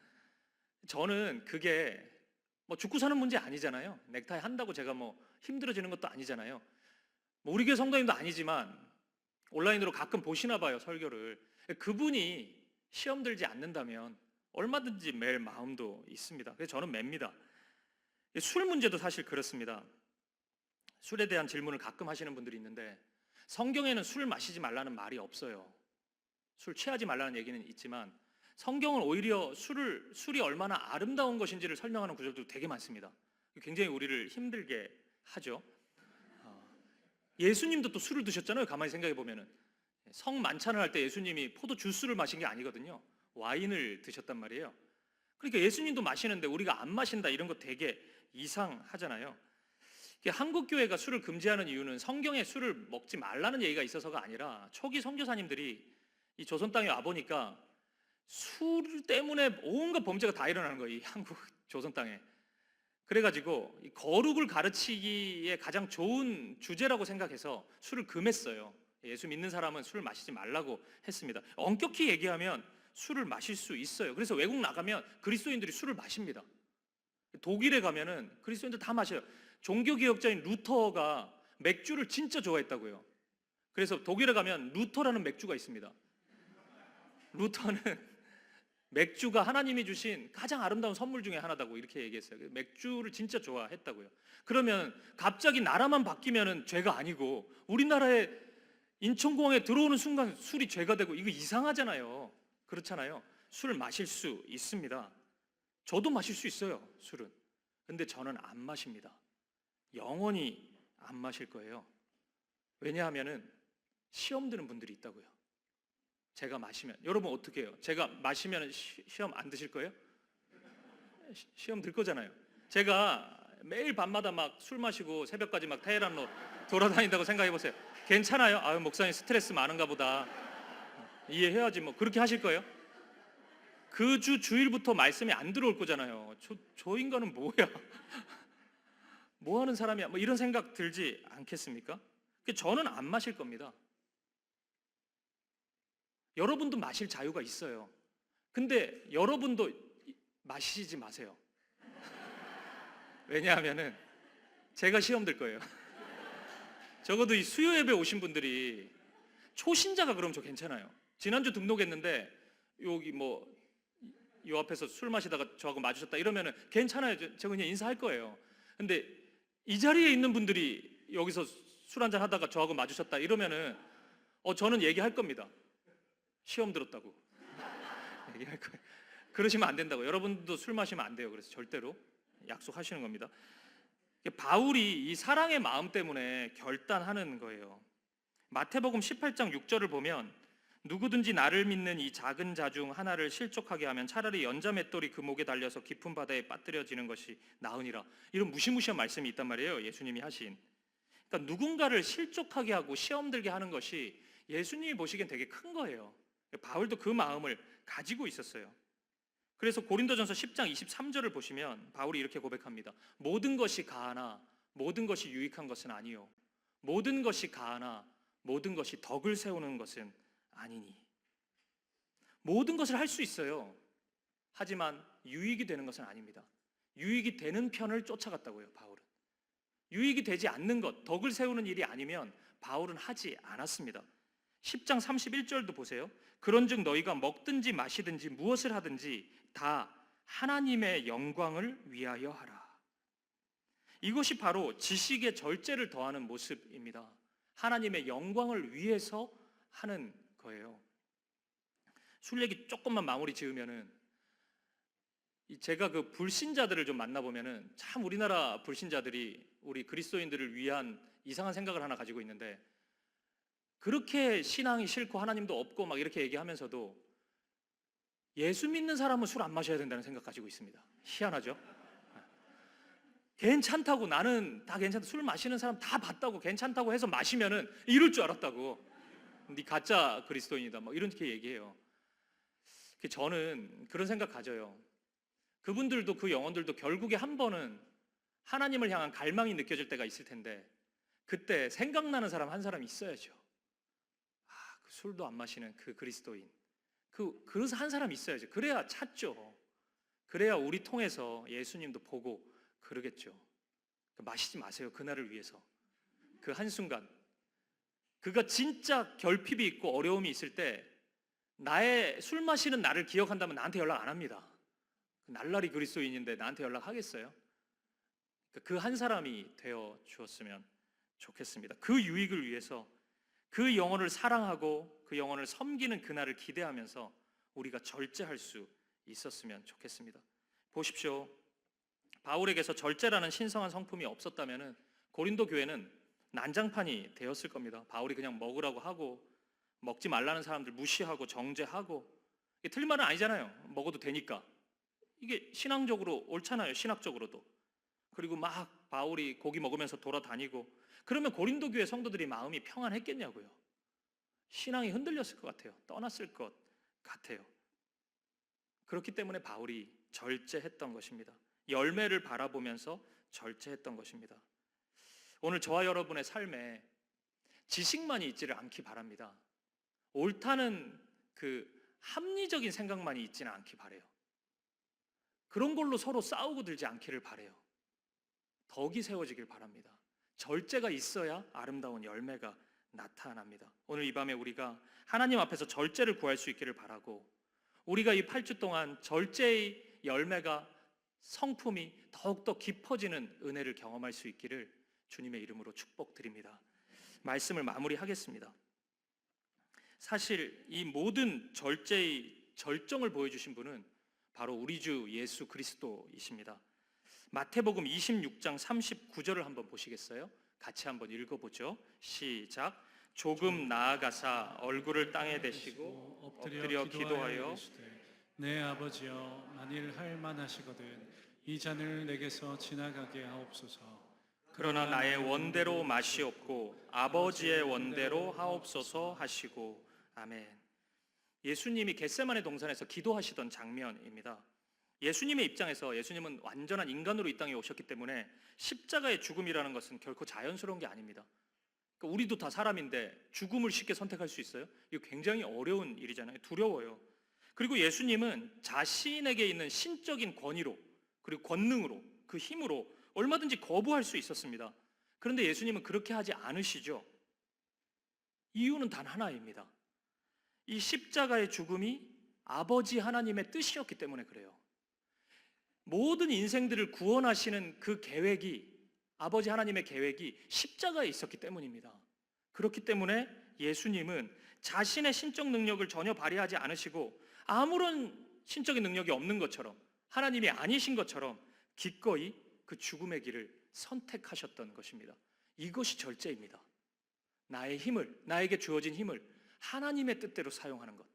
저는 그게 뭐 죽고 사는 문제 아니잖아요. 넥타이 한다고 제가 뭐 힘들어지는 것도 아니잖아요. 뭐 우리 교회 성도님도 아니지만 온라인으로 가끔 보시나 봐요, 설교를. 그분이 시험 들지 않는다면 얼마든지 맬 마음도 있습니다. 그래서 저는 맵니다. 술 문제도 사실 그렇습니다. 술에 대한 질문을 가끔 하시는 분들이 있는데, 성경에는 술 마시지 말라는 말이 없어요. 술 취하지 말라는 얘기는 있지만 성경은 오히려 술이 얼마나 아름다운 것인지를 설명하는 구절도 되게 많습니다. 굉장히 우리를 힘들게 하죠. 예수님도 또 술을 드셨잖아요, 가만히 생각해 보면은. 성만찬을 할 때 예수님이 포도 주스를 마신 게 아니거든요. 와인을 드셨단 말이에요. 그러니까 예수님도 마시는데 우리가 안 마신다, 이런 거 되게 이상하잖아요. 한국 교회가 술을 금지하는 이유는 성경에 술을 먹지 말라는 얘기가 있어서가 아니라, 초기 선교사님들이 이 조선 땅에 와 보니까 술 때문에 온갖 범죄가 다 일어나는 거예요, 이 한국 조선 땅에. 그래가지고 이 거룩을 가르치기에 가장 좋은 주제라고 생각해서 술을 금했어요. 예수 믿는 사람은 술을 마시지 말라고 했습니다. 엄격히 얘기하면 술을 마실 수 있어요. 그래서 외국 나가면 그리스도인들이 술을 마십니다. 독일에 가면은 그리스도인들 다 마셔요. 종교개혁자인 루터가 맥주를 진짜 좋아했다고요. 그래서 독일에 가면 루터라는 맥주가 있습니다. 루터는 맥주가 하나님이 주신 가장 아름다운 선물 중에 하나다고 이렇게 얘기했어요. 맥주를 진짜 좋아했다고요. 그러면 갑자기 나라만 바뀌면은 죄가 아니고, 우리나라에 인천공항에 들어오는 순간 술이 죄가 되고, 이거 이상하잖아요. 그렇잖아요. 술 마실 수 있습니다. 저도 마실 수 있어요, 술은. 근데 저는 안 마십니다. 영원히 안 마실 거예요. 왜냐하면은 시험 드는 분들이 있다고요. 제가 마시면. 여러분 어떻게 해요? 제가 마시면 시험 안 드실 거예요? 시험 들 거잖아요. 제가 매일 밤마다 막 술 마시고 새벽까지 막 테헤란로 돌아다닌다고 생각해 보세요. 괜찮아요? 아유, 목사님 스트레스 많은가 보다. 이해해야지. 뭐 그렇게 하실 거예요? 그 주 주일부터 말씀이 안 들어올 거잖아요. 저 인간은 뭐야? 뭐 하는 사람이야? 뭐 이런 생각 들지 않겠습니까? 저는 안 마실 겁니다. 여러분도 마실 자유가 있어요. 근데 여러분도 마시지 마세요. 왜냐하면은 제가 시험 들 거예요. 적어도 이 수요 예배 오신 분들이 초신자가 그러면 저 괜찮아요. 지난주 등록했는데 여기 뭐 요 앞에서 술 마시다가 저하고 마주쳤다 이러면은 괜찮아요. 저 그냥 인사할 거예요. 근데 이 자리에 있는 분들이 여기서 술 한잔 하다가 저하고 마주쳤다 이러면은 저는 얘기할 겁니다. 시험 들었다고. 얘기할 거예요. 그러시면 안 된다고. 여러분도 술 마시면 안 돼요. 그래서 절대로 약속하시는 겁니다. 바울이 이 사랑의 마음 때문에 결단하는 거예요. 마태복음 18장 6절을 보면, 누구든지 나를 믿는 이 작은 자 중 하나를 실족하게 하면 차라리 연자맷돌이 그 목에 달려서 깊은 바다에 빠뜨려지는 것이 나으니라. 이런 무시무시한 말씀이 있단 말이에요, 예수님이 하신. 그러니까 누군가를 실족하게 하고 시험 들게 하는 것이 예수님이 보시기엔 되게 큰 거예요. 바울도 그 마음을 가지고 있었어요. 그래서 고린도전서 10장 23절을 보시면 바울이 이렇게 고백합니다. 모든 것이 가하나 모든 것이 유익한 것은 아니요, 모든 것이 가하나 모든 것이 덕을 세우는 것은 아니니. 모든 것을 할 수 있어요. 하지만 유익이 되는 것은 아닙니다. 유익이 되는 편을 쫓아갔다고요, 바울은. 유익이 되지 않는 것, 덕을 세우는 일이 아니면 바울은 하지 않았습니다. 10장 31절도 보세요. 그런즉 너희가 먹든지 마시든지 무엇을 하든지 다 하나님의 영광을 위하여 하라. 이것이 바로 지식의 절제를 더하는 모습입니다. 하나님의 영광을 위해서 하는 거예요. 술 얘기 조금만 마무리 지으면은, 제가 그 불신자들을 좀 만나보면은 참 우리나라 불신자들이 우리 그리스도인들을 위한 이상한 생각을 하나 가지고 있는데, 그렇게 신앙이 싫고 하나님도 없고 막 이렇게 얘기하면서도 예수 믿는 사람은 술 안 마셔야 된다는 생각 가지고 있습니다. 희한하죠? 괜찮다고, 나는 다 괜찮다, 술 마시는 사람 다 봤다고, 괜찮다고 해서 마시면은 이럴 줄 알았다고, 네 가짜 그리스도인이다 뭐 이렇게 얘기해요. 저는 그런 생각 가져요. 그분들도, 그 영혼들도 결국에 한 번은 하나님을 향한 갈망이 느껴질 때가 있을 텐데, 그때 생각나는 사람 한 사람 있어야죠. 그 술도 안 마시는 그 그리스도인, 그래서 한 사람 있어야죠. 그래야 찾죠. 그래야 우리 통해서 예수님도 보고 그러겠죠. 마시지 마세요. 그날을 위해서. 그 한순간, 그가 진짜 결핍이 있고 어려움이 있을 때 나의 술 마시는 나를 기억한다면 나한테 연락 안 합니다. 날라리 그리스도인인데 나한테 연락하겠어요? 그 한 사람이 되어 주었으면 좋겠습니다. 그 유익을 위해서 그 영혼을 사랑하고 그 영혼을 섬기는 그날을 기대하면서 우리가 절제할 수 있었으면 좋겠습니다. 보십시오. 바울에게서 절제라는 신성한 성품이 없었다면 고린도 교회는 난장판이 되었을 겁니다. 바울이 그냥 먹으라고 하고 먹지 말라는 사람들 무시하고 정죄하고, 이게 틀린 말은 아니잖아요. 먹어도 되니까. 이게 신앙적으로 옳잖아요. 신학적으로도. 그리고 막 바울이 고기 먹으면서 돌아다니고, 그러면 고린도 교회 성도들이 마음이 평안했겠냐고요. 신앙이 흔들렸을 것 같아요. 떠났을 것 같아요. 그렇기 때문에 바울이 절제했던 것입니다. 열매를 바라보면서 절제했던 것입니다. 오늘 저와 여러분의 삶에 지식만이 있지를 않기 바랍니다. 옳다는 그 합리적인 생각만이 있지는 않기 바래요. 그런 걸로 서로 싸우고 들지 않기를 바래요. 덕이 세워지길 바랍니다. 절제가 있어야 아름다운 열매가 나타납니다. 오늘 이 밤에 우리가 하나님 앞에서 절제를 구할 수 있기를 바라고, 우리가 이 8주 동안 절제의 열매가, 성품이 더욱더 깊어지는 은혜를 경험할 수 있기를 주님의 이름으로 축복드립니다. 말씀을 마무리하겠습니다. 사실 이 모든 절제의 절정을 보여주신 분은 바로 우리 주 예수 그리스도이십니다. 마태복음 26장 39절을 한번 보시겠어요? 같이 한번 읽어보죠. 시작. 조금 나아가사 얼굴을 땅에 대시고 엎드려 기도하여 내 아버지여, 만일 할 만하시거든 이 잔을 내게서 지나가게 하옵소서. 그러나 나의 원대로 마시옵고 아버지의 원대로 하옵소서 하시고. 아멘. 예수님이 겟세마네 동산에서 기도하시던 장면입니다. 예수님의 입장에서, 예수님은 완전한 인간으로 이 땅에 오셨기 때문에 십자가의 죽음이라는 것은 결코 자연스러운 게 아닙니다. 그러니까 우리도 다 사람인데 죽음을 쉽게 선택할 수 있어요? 이거 굉장히 어려운 일이잖아요. 두려워요. 그리고 예수님은 자신에게 있는 신적인 권위로, 그리고 권능으로, 그 힘으로 얼마든지 거부할 수 있었습니다. 그런데 예수님은 그렇게 하지 않으시죠. 이유는 단 하나입니다. 이 십자가의 죽음이 아버지 하나님의 뜻이었기 때문에 그래요. 모든 인생들을 구원하시는 그 계획이, 아버지 하나님의 계획이 십자가에 있었기 때문입니다. 그렇기 때문에 예수님은 자신의 신적 능력을 전혀 발휘하지 않으시고 아무런 신적인 능력이 없는 것처럼, 하나님이 아니신 것처럼 기꺼이 그 죽음의 길을 선택하셨던 것입니다. 이것이 절제입니다. 나의 힘을, 나에게 주어진 힘을 하나님의 뜻대로 사용하는 것,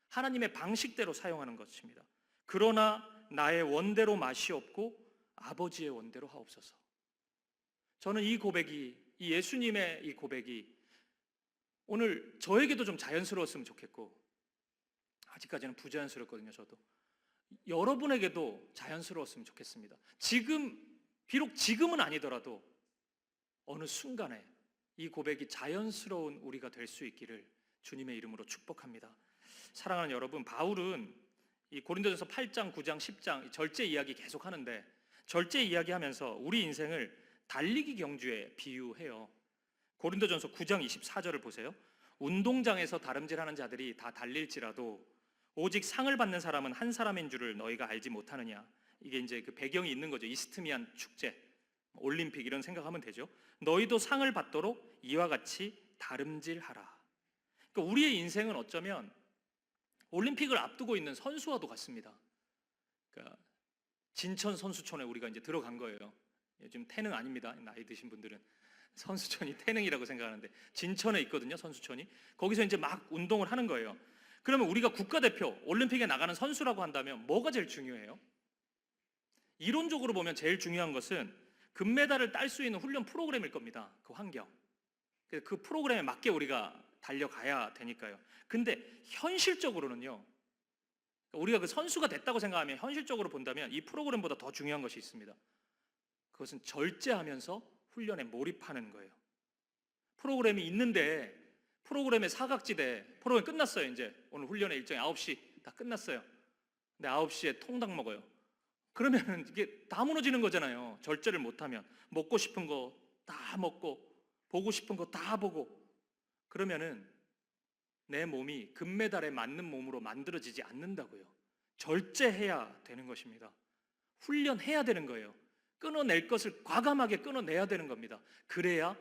하나님의 방식대로 사용하는 것입니다. 그러나 나의 원대로 마시옵고 아버지의 원대로 하옵소서. 저는 이 고백이, 이 예수님의 이 고백이 오늘 저에게도 좀 자연스러웠으면 좋겠고, 아직까지는 부자연스럽거든요. 저도 여러분에게도 자연스러웠으면 좋겠습니다. 비록 지금은 아니더라도 어느 순간에 이 고백이 자연스러운 우리가 될 수 있기를 주님의 이름으로 축복합니다. 사랑하는 여러분, 바울은 이 고린도전서 8장, 9장, 10장 절제 이야기 계속 하는데, 절제 이야기하면서 우리 인생을 달리기 경주에 비유해요. 고린도전서 9장 24절을 보세요. 운동장에서 다름질하는 자들이 다 달릴지라도 오직 상을 받는 사람은 한 사람인 줄을 너희가 알지 못하느냐. 이게 이제 그 배경이 있는 거죠. 이스트미안 축제, 올림픽 이런 생각하면 되죠. 너희도 상을 받도록 이와 같이 다름질하라. 그러니까 우리의 인생은 어쩌면 올림픽을 앞두고 있는 선수와도 같습니다. 그러니까 진천 선수촌에 우리가 이제 들어간 거예요. 요즘 태능 아닙니다. 나이 드신 분들은 선수촌이 태능이라고 생각하는데 진천에 있거든요. 선수촌이. 거기서 이제 막 운동을 하는 거예요. 그러면 우리가 국가대표 올림픽에 나가는 선수라고 한다면 뭐가 제일 중요해요? 이론적으로 보면 제일 중요한 것은 금메달을 딸 수 있는 훈련 프로그램일 겁니다. 그 환경. 그 프로그램에 맞게 우리가 달려가야 되니까요. 근데 현실적으로는요, 우리가 그 선수가 됐다고 생각하면 현실적으로 본다면 이 프로그램보다 더 중요한 것이 있습니다. 그것은 절제하면서 훈련에 몰입하는 거예요. 프로그램이 있는데 프로그램의 사각지대, 프로그램 끝났어요. 이제 오늘 훈련의 일정이 9시 다 끝났어요. 근데 9시에 통닭 먹어요. 그러면 이게 다 무너지는 거잖아요. 절제를 못하면. 먹고 싶은 거 다 먹고 보고 싶은 거 다 보고, 그러면은 내 몸이 금메달에 맞는 몸으로 만들어지지 않는다고요. 절제해야 되는 것입니다. 훈련해야 되는 거예요. 끊어낼 것을 과감하게 끊어내야 되는 겁니다. 그래야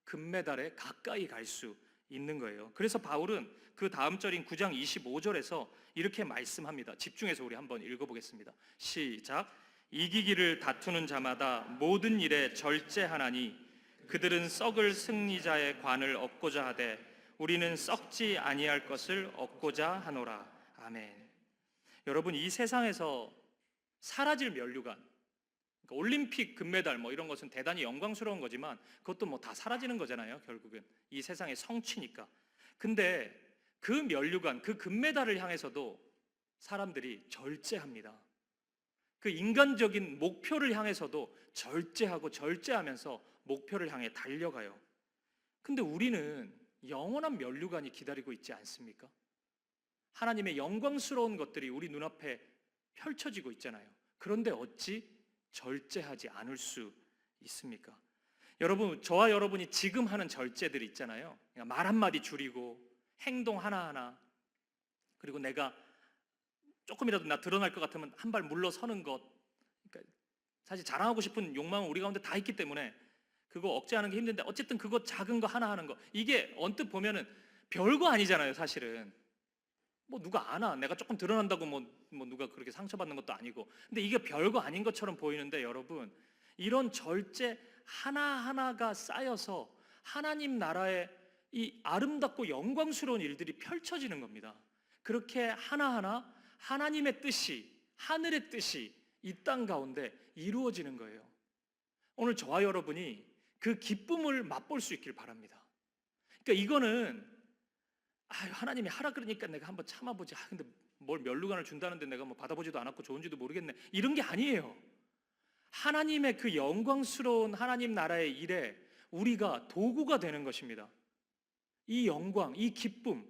금메달에 가까이 갈 수 있는 거예요. 그래서 바울은 그 다음 절인 9장 25절에서 이렇게 말씀합니다. 집중해서 우리 한번 읽어보겠습니다. 시작. 이기기를 다투는 자마다 모든 일에 절제하나니 그들은 썩을 승리자의 관을 얻고자 하되 우리는 썩지 아니할 것을 얻고자 하노라. 아멘. 여러분, 이 세상에서 사라질 면류관, 그러니까 올림픽 금메달 뭐 이런 것은 대단히 영광스러운 거지만 그것도 뭐 다 사라지는 거잖아요. 결국은 이 세상의 성취니까. 근데 그 면류관, 그 금메달을 향해서도 사람들이 절제합니다. 그 인간적인 목표를 향해서도 절제하고 절제하면서 목표를 향해 달려가요. 근데 우리는 영원한 면류관이 기다리고 있지 않습니까? 하나님의 영광스러운 것들이 우리 눈앞에 펼쳐지고 있잖아요. 그런데 어찌 절제하지 않을 수 있습니까? 여러분, 저와 여러분이 지금 하는 절제들이 있잖아요. 말 한마디 줄이고 행동 하나하나, 그리고 내가 조금이라도 나 드러날 것 같으면 한 발 물러서는 것. 그러니까 사실 자랑하고 싶은 욕망은 우리 가운데 다 있기 때문에 그거 억제하는 게 힘든데, 어쨌든 그거 작은 거 하나 하는 거, 이게 언뜻 보면은 별거 아니잖아요. 사실은 뭐 누가 아나, 내가 조금 드러난다고 뭐 누가 그렇게 상처받는 것도 아니고. 근데 이게 별거 아닌 것처럼 보이는데, 여러분, 이런 절제 하나하나가 쌓여서 하나님 나라의 이 아름답고 영광스러운 일들이 펼쳐지는 겁니다. 그렇게 하나하나 하나님의 뜻이, 하늘의 뜻이 이 땅 가운데 이루어지는 거예요. 오늘 저와 여러분이 그 기쁨을 맛볼 수 있길 바랍니다. 그러니까 이거는 하나님이 하라 그러니까 내가 한번 참아보지. 근데 뭘 면류관을 준다는데 내가 뭐 받아보지도 않았고 좋은지도 모르겠네. 이런 게 아니에요. 하나님의 그 영광스러운 하나님 나라의 일에 우리가 도구가 되는 것입니다. 이 영광, 이 기쁨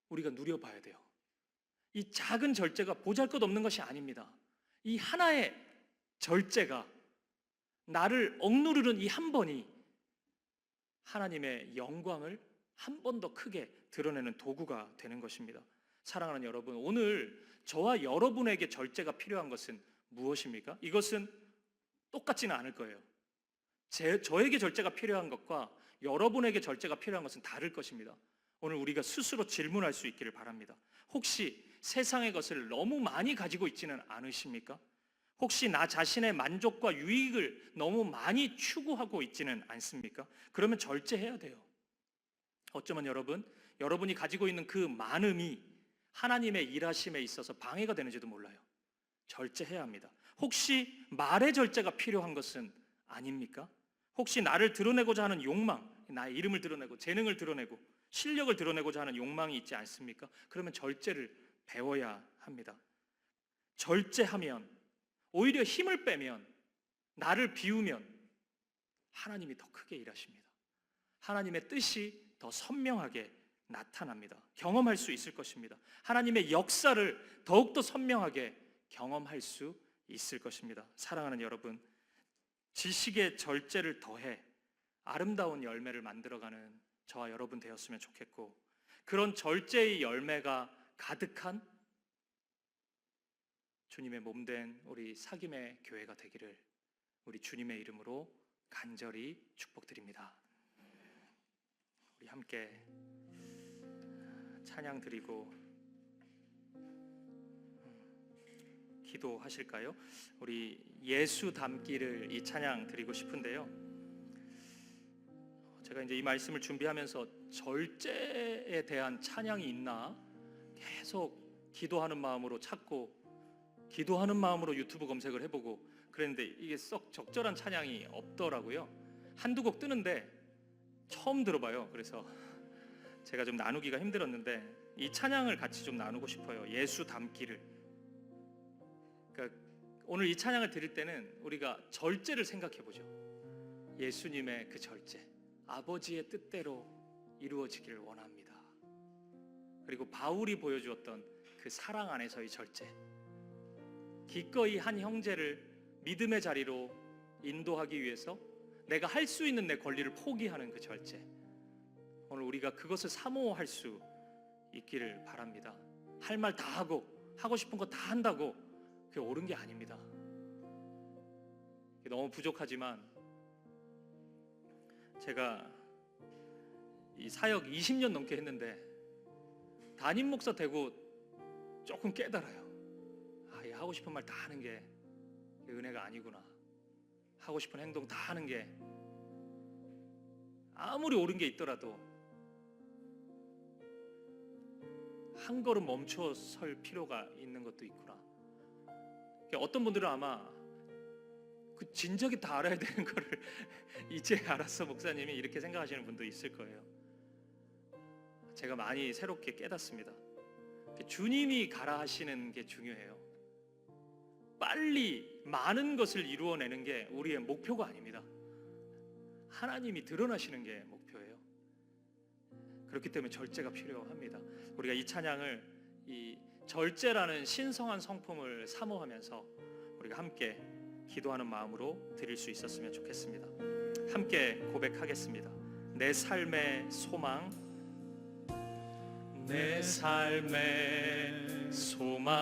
우리가 누려봐야 돼요. 이 작은 절제가 보잘것없는 것이 아닙니다. 이 하나의 절제가, 나를 억누르는 이 한 번이 하나님의 영광을 한 번 더 크게 드러내는 도구가 되는 것입니다. 사랑하는 여러분, 오늘 저와 여러분에게 절제가 필요한 것은 무엇입니까? 이것은 똑같지는 않을 거예요. 저에게 절제가 필요한 것과 여러분에게 절제가 필요한 것은 다를 것입니다. 오늘 우리가 스스로 질문할 수 있기를 바랍니다. 혹시 세상의 것을 너무 많이 가지고 있지는 않으십니까? 혹시 나 자신의 만족과 유익을 너무 많이 추구하고 있지는 않습니까? 그러면 절제해야 돼요. 어쩌면 여러분이 가지고 있는 그 많음이 하나님의 일하심에 있어서 방해가 되는지도 몰라요. 절제해야 합니다. 혹시 말의 절제가 필요한 것은 아닙니까? 혹시 나를 드러내고자 하는 욕망, 나의 이름을 드러내고 재능을 드러내고 실력을 드러내고자 하는 욕망이 있지 않습니까? 그러면 절제를 배워야 합니다. 절제하면, 오히려 힘을 빼면, 나를 비우면 하나님이 더 크게 일하십니다. 하나님의 뜻이 더 선명하게 나타납니다. 경험할 수 있을 것입니다. 하나님의 역사를 더욱더 선명하게 경험할 수 있을 것입니다. 사랑하는 여러분, 지식의 절제를 더해 아름다운 열매를 만들어가는 저와 여러분 되었으면 좋겠고, 그런 절제의 열매가 가득한 주님의 몸된 우리 사김의 교회가 되기를 우리 주님의 이름으로 간절히 축복드립니다. 우리 함께 찬양 드리고 기도하실까요? 우리 예수 닮기를 이 찬양 드리고 싶은데요. 제가 이제 이 말씀을 준비하면서 절제에 대한 찬양이 있나 계속 기도하는 마음으로 찾고, 기도하는 마음으로 유튜브 검색을 해보고 그랬는데 이게 썩 적절한 찬양이 없더라고요. 한두 곡 뜨는데 처음 들어봐요. 그래서 제가 좀 나누기가 힘들었는데 이 찬양을 같이 좀 나누고 싶어요. 예수 닮기를. 그러니까 오늘 이 찬양을 드릴 때는 우리가 절제를 생각해 보죠. 예수님의 그 절제, 아버지의 뜻대로 이루어지기를 원합니다. 그리고 바울이 보여주었던 그 사랑 안에서의 절제, 기꺼이 한 형제를 믿음의 자리로 인도하기 위해서 내가 할 수 있는 내 권리를 포기하는 그 절제, 오늘 우리가 그것을 사모할 수 있기를 바랍니다. 할 말 다 하고 하고 싶은 거 다 한다고 그게 옳은 게 아닙니다. 너무 부족하지만 제가 이 사역 20년 넘게 했는데 담임 목사 되고 조금 깨달아요. 이 하고 싶은 말 다 하는 게 은혜가 아니구나. 하고 싶은 행동 다 하는 게 아무리 옳은 게 있더라도 한 걸음 멈춰 설 필요가 있는 것도 있구나. 어떤 분들은 아마 그 진작에 다 알아야 되는 거를 이제 알았어 목사님이 이렇게 생각하시는 분도 있을 거예요. 제가 많이 새롭게 깨닫습니다. 주님이 가라 하시는 게 중요해요. 빨리 많은 것을 이루어내는 게 우리의 목표가 아닙니다. 하나님이 드러나시는 게 목표예요. 그렇기 때문에 절제가 필요합니다. 우리가 이 찬양을 이 절제라는 신성한 성품을 사모하면서 우리가 함께 기도하는 마음으로 드릴 수 있었으면 좋겠습니다. 함께 고백하겠습니다. 내 삶의 소망, 내 삶의 소망,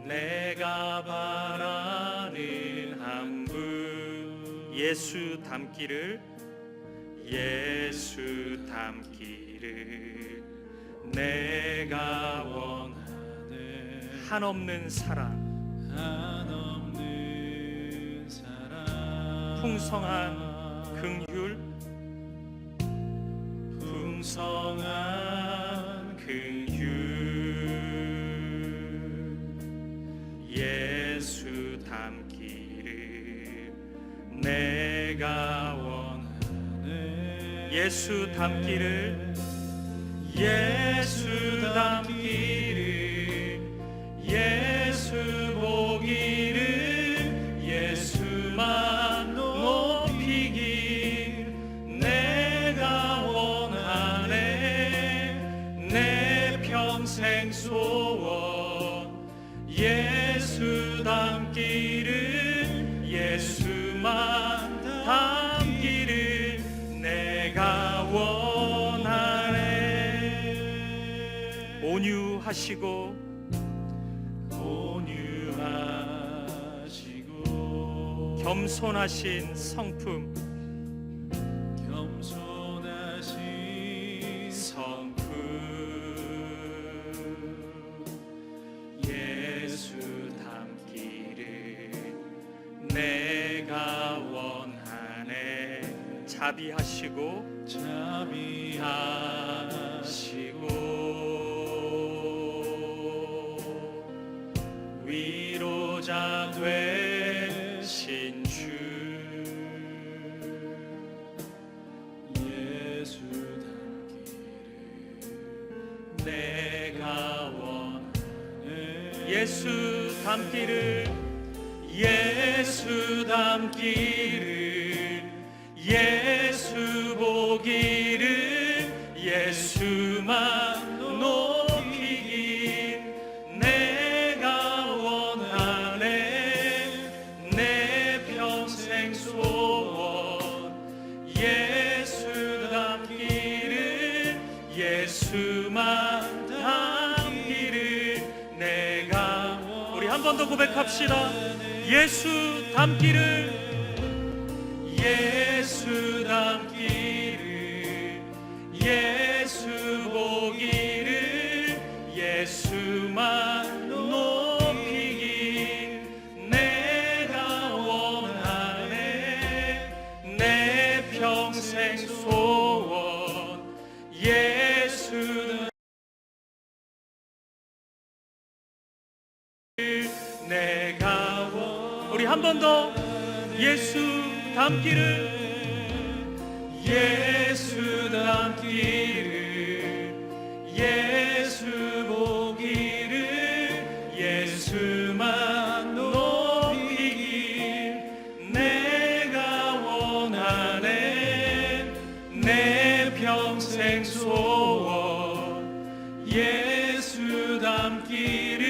내가 바라는 한 분, 예수 닮기를, 예수 닮기를 내가 원하네. 한없는 사랑, 한없는 사랑, 풍성한 긍휼, 풍성한 긍휼, 예수 닮기를 내가 원하네. 예수 닮기를, 예수 닮기를, 예수 보기를, 예수만 높이길 내가 원하네. 내 평생 소원, 예수 닮기를, 예수만 닮기를 내가 원하네. 온유하시고 겸손하신 성품, 겸손하신 성품, 예수 닮기를 내가 원하네. 자비하시고 위로자 되신 주, 예수 닮기를 내가 원하네. 예수 닮기를, 예수 닮기를, 예수 보기를, 예수만 높이길 내가 원하네. 내 평생 소원, 예수 닮기를, 예수만 닮기를 내가. 우리 한 번 더 고백합시다. 예수 닮기를, 예수 닮기를, 예수 보기를, 예수만 높이길 내가 원하네. 내 평생 소원, 예수 내가 우리 한 번 더 예수 닮기를, 예수 닮기를, 예수 보기를, 예수만 높이길 내가 원하네. 내 평생 소원, 예수 닮기를,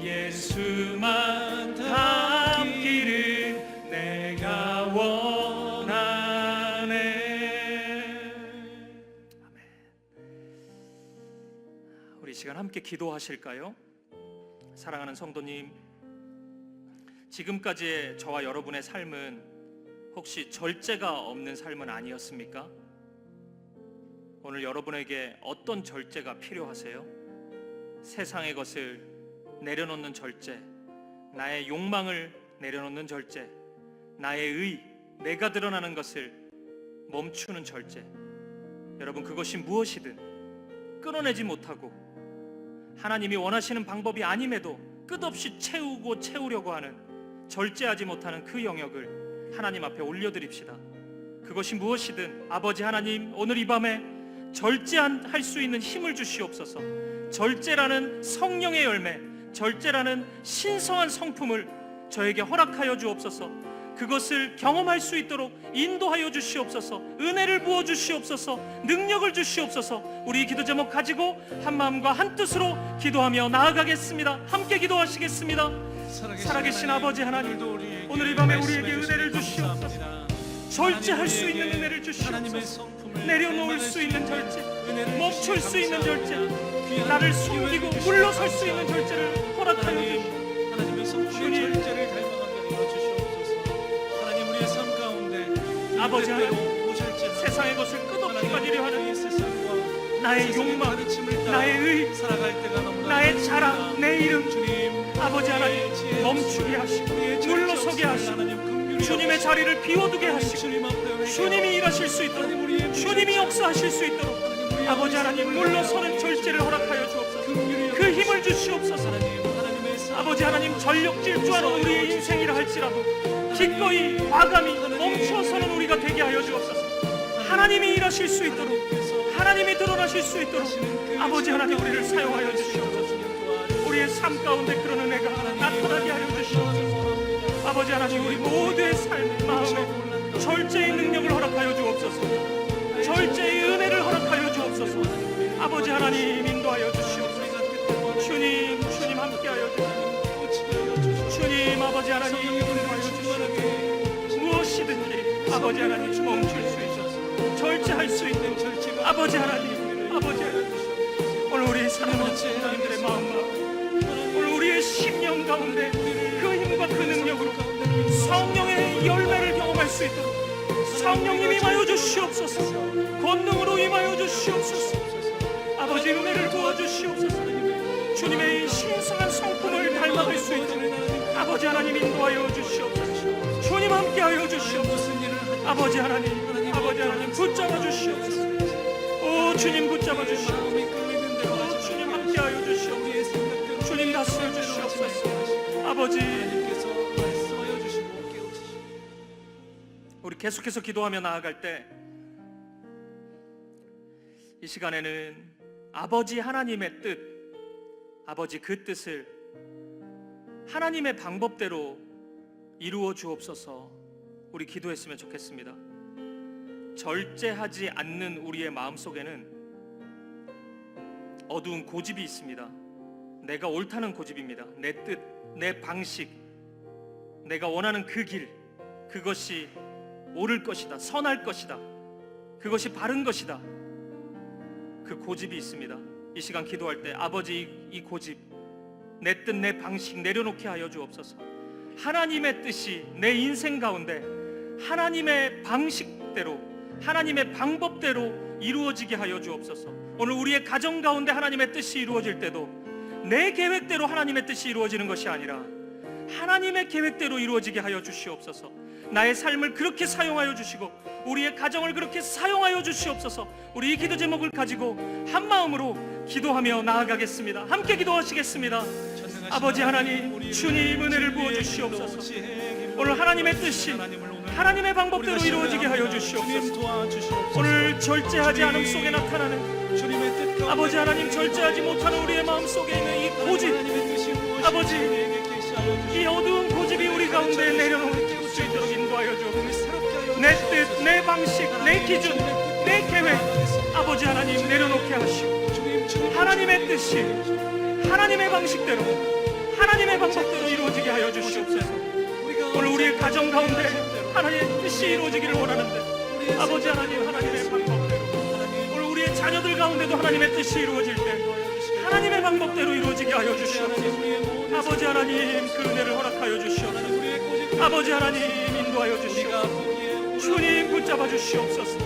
예수만 닮기를 내가 원하네. 아멘. 우리 이 시간 함께 기도하실까요? 사랑하는 성도님, 지금까지의 저와 여러분의 삶은 혹시 절제가 없는 삶은 아니었습니까? 오늘 여러분에게 어떤 절제가 필요하세요? 세상의 것을 내려놓는 절제, 나의 욕망을 내려놓는 절제, 나의 의, 내가 드러나는 것을 멈추는 절제, 여러분, 그것이 무엇이든 끊어내지 못하고 하나님이 원하시는 방법이 아님에도 끝없이 채우려고 하는, 절제하지 못하는 그 영역을 하나님 앞에 올려드립시다. 그것이 무엇이든 아버지 하나님, 오늘 이 밤에 절제할 수 있는 힘을 주시옵소서. 절제라는 성령의 열매, 절제라는 신성한 성품을 저에게 허락하여 주옵소서. 그것을 경험할 수 있도록 인도하여 주시옵소서. 은혜를 부어 주시옵소서. 능력을 주시옵소서. 우리 이 기도 제목 가지고 한 마음과 한 뜻으로 기도하며 나아가겠습니다. 함께 기도하시겠습니다. 살아계신 아버지 하나님, 오늘 이 밤에 우리에게 은혜를 주시옵소서. 절제할 수 있는 은혜를 주시옵소서. 내려놓을 수 있는 절제, 멈출 수 있는 절제, 나를 숨기고 물러설 수 있는 절제를 허락하여 주시옵소서. 하나님의 성품의 절제를 닮아가게 하여 주시옵소서. 하나님, 우리의 삶 가운데 아버지 하나님, 세상의 것을 끝없이 가지려 하는 나의 욕망, 나의 의, 살아갈 때가 너무나 나의 자랑, 내 이름, 주님, 아버지 하나님 멈추게 하시고 물러서게 하시고 주님의 자리를 비워두게 하시고 주님이 일하실 수 있도록, 주님이 역사하실 수 있도록 아버지 하나님 물러서는 절제를 허락하여 주옵소서. 그 힘을 주시옵소서. 아버지 하나님, 전력 질주하는 우리의 인생이라 할지라도 기꺼이 과감히 멈추어서는 우리가 되게 하여 주옵소서. 하나님이 일하실 수 있도록, 하나님이 드러나실 수 있도록 아버지 하나님 우리를 사용하여 주시옵소서. 우리의 삶 가운데 그런 은혜가 나타나게 하여 주시옵소서. 아버지 하나님, 우리 모두의 삶, 마음에 절제의 능력을 허락하여 주옵소서. 절제의 은혜를 허락하여 주옵소서. 아버지 하나님 인도하여 주시옵소서. 주님 함께하여 주시옵소서. 주님 아버지 하나님 인도하여 주시옵소서. 무엇이든지 아버지 하나님 멈출 수 있어서 절제할 수 있는 아버지 하나님, 아버지 하나님, 오늘 우리 사랑하는 성도님들의 마음과 오늘 우리의 심령 가운데 그 힘과 그 능력으로 성령의 열매를 경험할 수 있도록 성령님 임하여 주시옵소서. 권능으로 임하여 주시옵소서. 아버지 은혜를 부어주시옵소서. 주님의 신성한 성품을 닮아갈 수 있도록 아버지 하나님 인도하여 주시옵소서. 주님 함께하여 주시옵소서. 아버지 하나님 붙잡아 주시옵소서. 오 주님 붙잡아 주시옵소서. 오 주님 함께하여 주시옵소서. 주님 다스려 주시옵소서. 아버지, 우리 계속해서 기도하며 나아갈 때 이 시간에는 아버지 하나님의 뜻, 아버지 그 뜻을 하나님의 방법대로 이루어 주옵소서. 우리 기도했으면 좋겠습니다. 절제하지 않는 우리의 마음속에는 어두운 고집이 있습니다. 내가 옳다는 고집입니다. 내 뜻, 내 방식, 내가 원하는 그 길, 그것이 옳을 것이다, 선할 것이다, 그것이 바른 것이다. 그 고집이 있습니다. 이 시간 기도할 때 아버지 이 고집, 내 뜻, 내 방식 내려놓게 하여 주옵소서. 하나님의 뜻이 내 인생 가운데 하나님의 방식대로, 하나님의 방법대로 이루어지게 하여 주옵소서. 오늘 우리의 가정 가운데 하나님의 뜻이 이루어질 때도 내 계획대로 하나님의 뜻이 이루어지는 것이 아니라 하나님의 계획대로 이루어지게 하여 주시옵소서. 나의 삶을 그렇게 사용하여 주시고 우리의 가정을 그렇게 사용하여 주시옵소서. 우리 이 기도 제목을 가지고 한 마음으로 기도하며 나아가겠습니다. 함께 기도하시겠습니다. 아버지 하나님, 주님 은혜를 부어 주시옵소서. 오늘 하나님의 뜻이 하나님의 방법대로 이루어지게 하여 주시옵소서. 오늘 절제하지 않음 속에 나타나는 아버지 하나님, 절제하지 못하는 우리의 마음 속에 있는 이 고집, 아버지, 이 어두운 고집이 우리 가운데 내려놓을 수 있도록 인도하여 주옵소서. 내 뜻, 내 방식, 내 기준, 내 계획, 아버지 하나님 내려놓게 하시고 하나님의 뜻이 하나님의 방식대로, 하나님의 방법대로 이루어지게 하여 주시옵소서. 오늘 우리의 가정 가운데 하나님의 뜻이 이루어지기를 원하는데 아버지 하나님, 하나님의 방법대로, 오늘 우리의 자녀들 가운데도 하나님의 뜻이 이루어질 때 하나님의 방법대로 이루어지게 하여 주시옵소서. 아버지 하나님, 그 은혜를 허락하여 주시옵소서. 아버지 하나님 인도하여 주시옵소서. 주님 붙잡아 주시옵소서.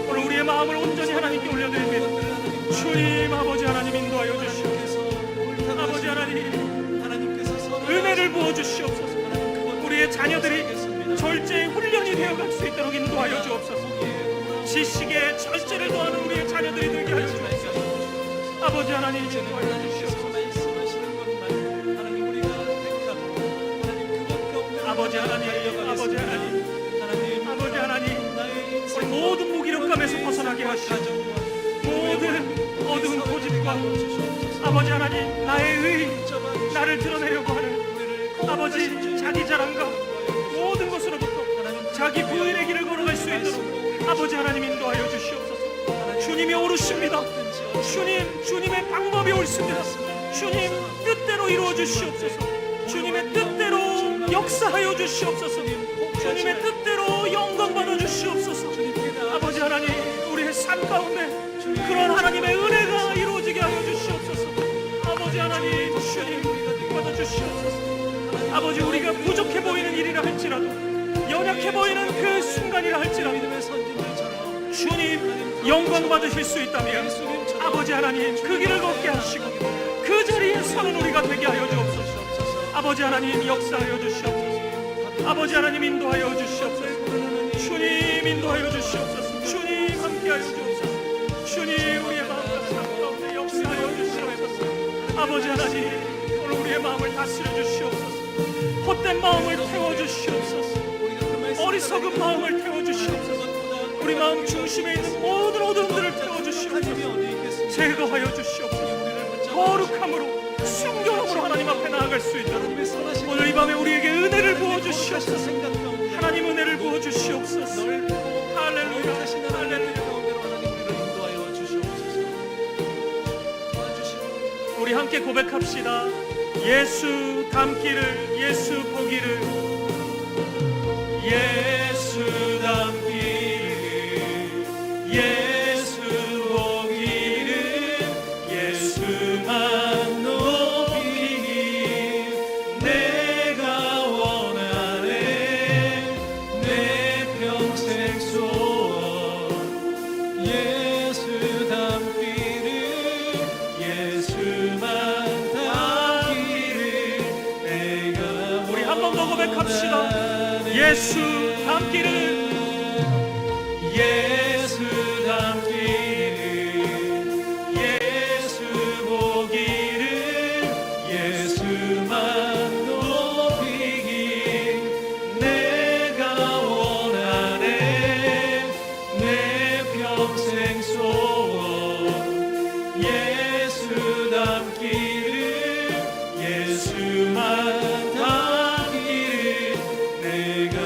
오늘 우리의 마음을 온전히 하나님께 올려드립니다. 주님, 아버지 하나님 인도하여 주시옵소서. 아버지 하나님 은혜를 부어 주시옵소서. 우리의 자녀들이 절제의 훈련이 되어갈 수 있도록 인도하여 주옵소서. 지식에 절제를 더하는 우리의 자녀들이 되게 하여 주옵소서. 아버지 하나님 인도하여 주시옵소서. 말씀하시는 것만 하나님 우리가 택하고 하나님 그것 가운데 아버지 하나님, 아버지 하나님, 하나님 아버지 하나님, 나의 인생 우리 모든 무기력감에서 벗어나게 하시고 모든 어두운 고집과 아버지 하나님, 나의 의, 나를 드러내려고 하는 아버지 자기 자랑과 모든 것으로부터 자기 부인의 길을 걸어갈 수 있도록 아버지 하나님 인도하여 주시옵소서. 주님이 오르십니다. 주님의 방법이 옳습니다. 주님 뜻대로 이루어 주시옵소서. 주님의 뜻대로 역사하여 주시옵소서. 주님의 뜻대로 영광 받아 주시옵소서. 아버지 하나님, 우리의 삶 가운데 그런 하나님의 은혜가 이루어지게 하여 주시옵소서. 아버지 하나님, 주님 받아 주시옵소서. 아버지, 우리가 부족해 보이는 일이라 할지라도, 연약해 보이는 그 순간이라 할지라도 주님 영광 받으실 수 있다면 아버지 하나님, 그 길을 걷게 하시고 그 자리에 서는 우리가 되게 하여 주옵소서. 아버지 하나님, 역사하여 주시옵소서. 아버지 하나님, 인도하여 주시옵소서. 주님 인도하여 주시옵소서. 주님 함께하여 주옵소서. 주님 우리의 마음과 삶 가운데 역사하여 주시옵소서. 아버지 하나님, 오늘 우리의 마음을 다스려 주시옵소서. 헛된 마음을 태워 주시옵소서. 어리석은 마음을 태워 주시옵소서. 우리 마음 중심에 있는 모든 어둠들을 태워 주시옵소서. 제거하여 주시옵소서. 거룩함으로, 순결함으로 하나님 앞에 나아갈 수 있도록 오늘 이 밤에 우리에게 은혜를 부어 주시옵소서. 하나님 은혜를 부어 주시옵소서. 할렐루야, 할렐루야. 우리 함께 고백합시다. 예수 닮기를, 예수 보기를, 예수 닮기를, 예수 보기를, 예수만 높이기 내가 원하네. 내 평생 소원 예수 닮기를, 예수만 닮기를 내가. 우리 한 번 더 고백합시다. 예수 닮기를, 예수 닮기를, 예수 보기를, 예수만 높이기 내가 원하네. 내 평생 소원 예수 닮기를, 예수만 닮기를 내가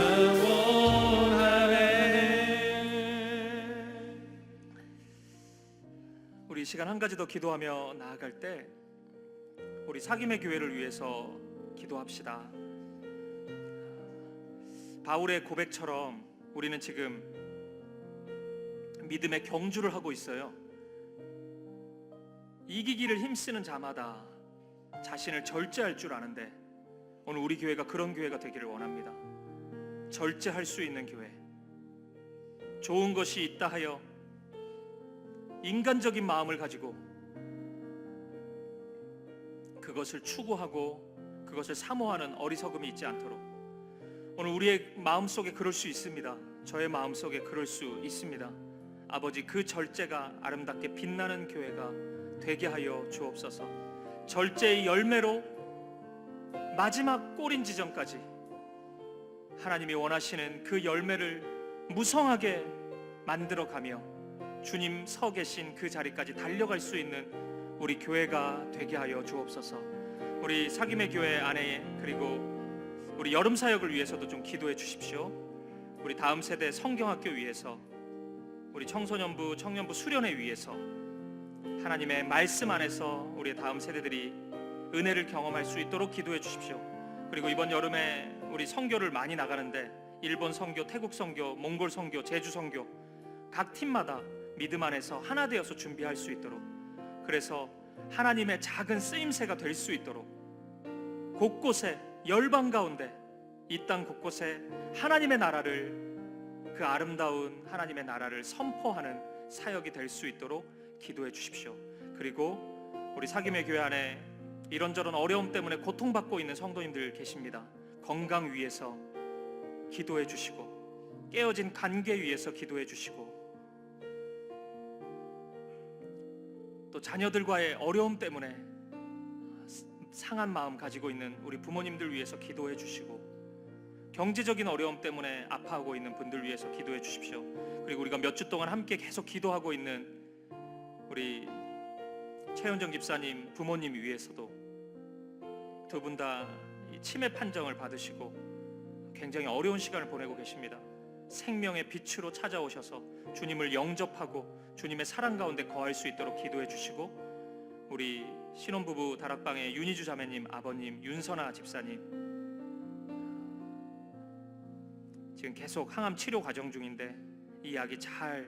우리 이 시간 한 가지 더 기도하며 나아갈 때 우리 사김의 교회를 위해서 기도합시다. 바울의 고백처럼 우리는 지금 믿음의 경주를 하고 있어요. 이기기를 힘쓰는 자마다 자신을 절제할 줄 아는데 오늘 우리 교회가 그런 교회가 되기를 원합니다. 절제할 수 있는 교회, 좋은 것이 있다 하여 인간적인 마음을 가지고 그것을 추구하고 그것을 사모하는 어리석음이 있지 않도록 오늘 우리의 마음속에 그럴 수 있습니다. 저의 마음속에 그럴 수 있습니다. 아버지, 그 절제가 아름답게 빛나는 교회가 되게 하여 주옵소서. 절제의 열매로 마지막 꼬린 지점까지 하나님이 원하시는 그 열매를 무성하게 만들어가며 주님 서 계신 그 자리까지 달려갈 수 있는 우리 교회가 되게 하여 주옵소서. 우리 사김의 교회 안에 그리고 우리 여름 사역을 위해서도 좀 기도해 주십시오. 우리 다음 세대 성경학교 위해서, 우리 청소년부, 청년부 수련회 위해서 하나님의 말씀 안에서 우리의 다음 세대들이 은혜를 경험할 수 있도록 기도해 주십시오. 그리고 이번 여름에 우리 선교를 많이 나가는데 일본 선교, 태국 선교, 몽골 선교, 제주 선교 각 팀마다 믿음 안에서 하나 되어서 준비할 수 있도록, 그래서 하나님의 작은 쓰임새가 될 수 있도록 곳곳에 열방 가운데 이 땅 곳곳에 하나님의 나라를, 그 아름다운 하나님의 나라를 선포하는 사역이 될 수 있도록 기도해 주십시오. 그리고 우리 사김의 교회 안에 이런저런 어려움 때문에 고통받고 있는 성도님들 계십니다. 건강 위해서 기도해 주시고 깨어진 관계 위해서 기도해 주시고 또 자녀들과의 어려움 때문에 상한 마음 가지고 있는 우리 부모님들 위해서 기도해 주시고, 경제적인 어려움 때문에 아파하고 있는 분들 위해서 기도해 주십시오. 그리고 우리가 몇 주 동안 함께 계속 기도하고 있는 우리 최현정 집사님 부모님 위해서도 두 분 다 치매 판정을 받으시고 굉장히 어려운 시간을 보내고 계십니다. 생명의 빛으로 찾아오셔서 주님을 영접하고 주님의 사랑 가운데 거할 수 있도록 기도해 주시고, 우리 신혼부부 다락방의 윤희주 자매님 아버님, 윤선아 집사님 지금 계속 항암 치료 과정 중인데 이 약이 잘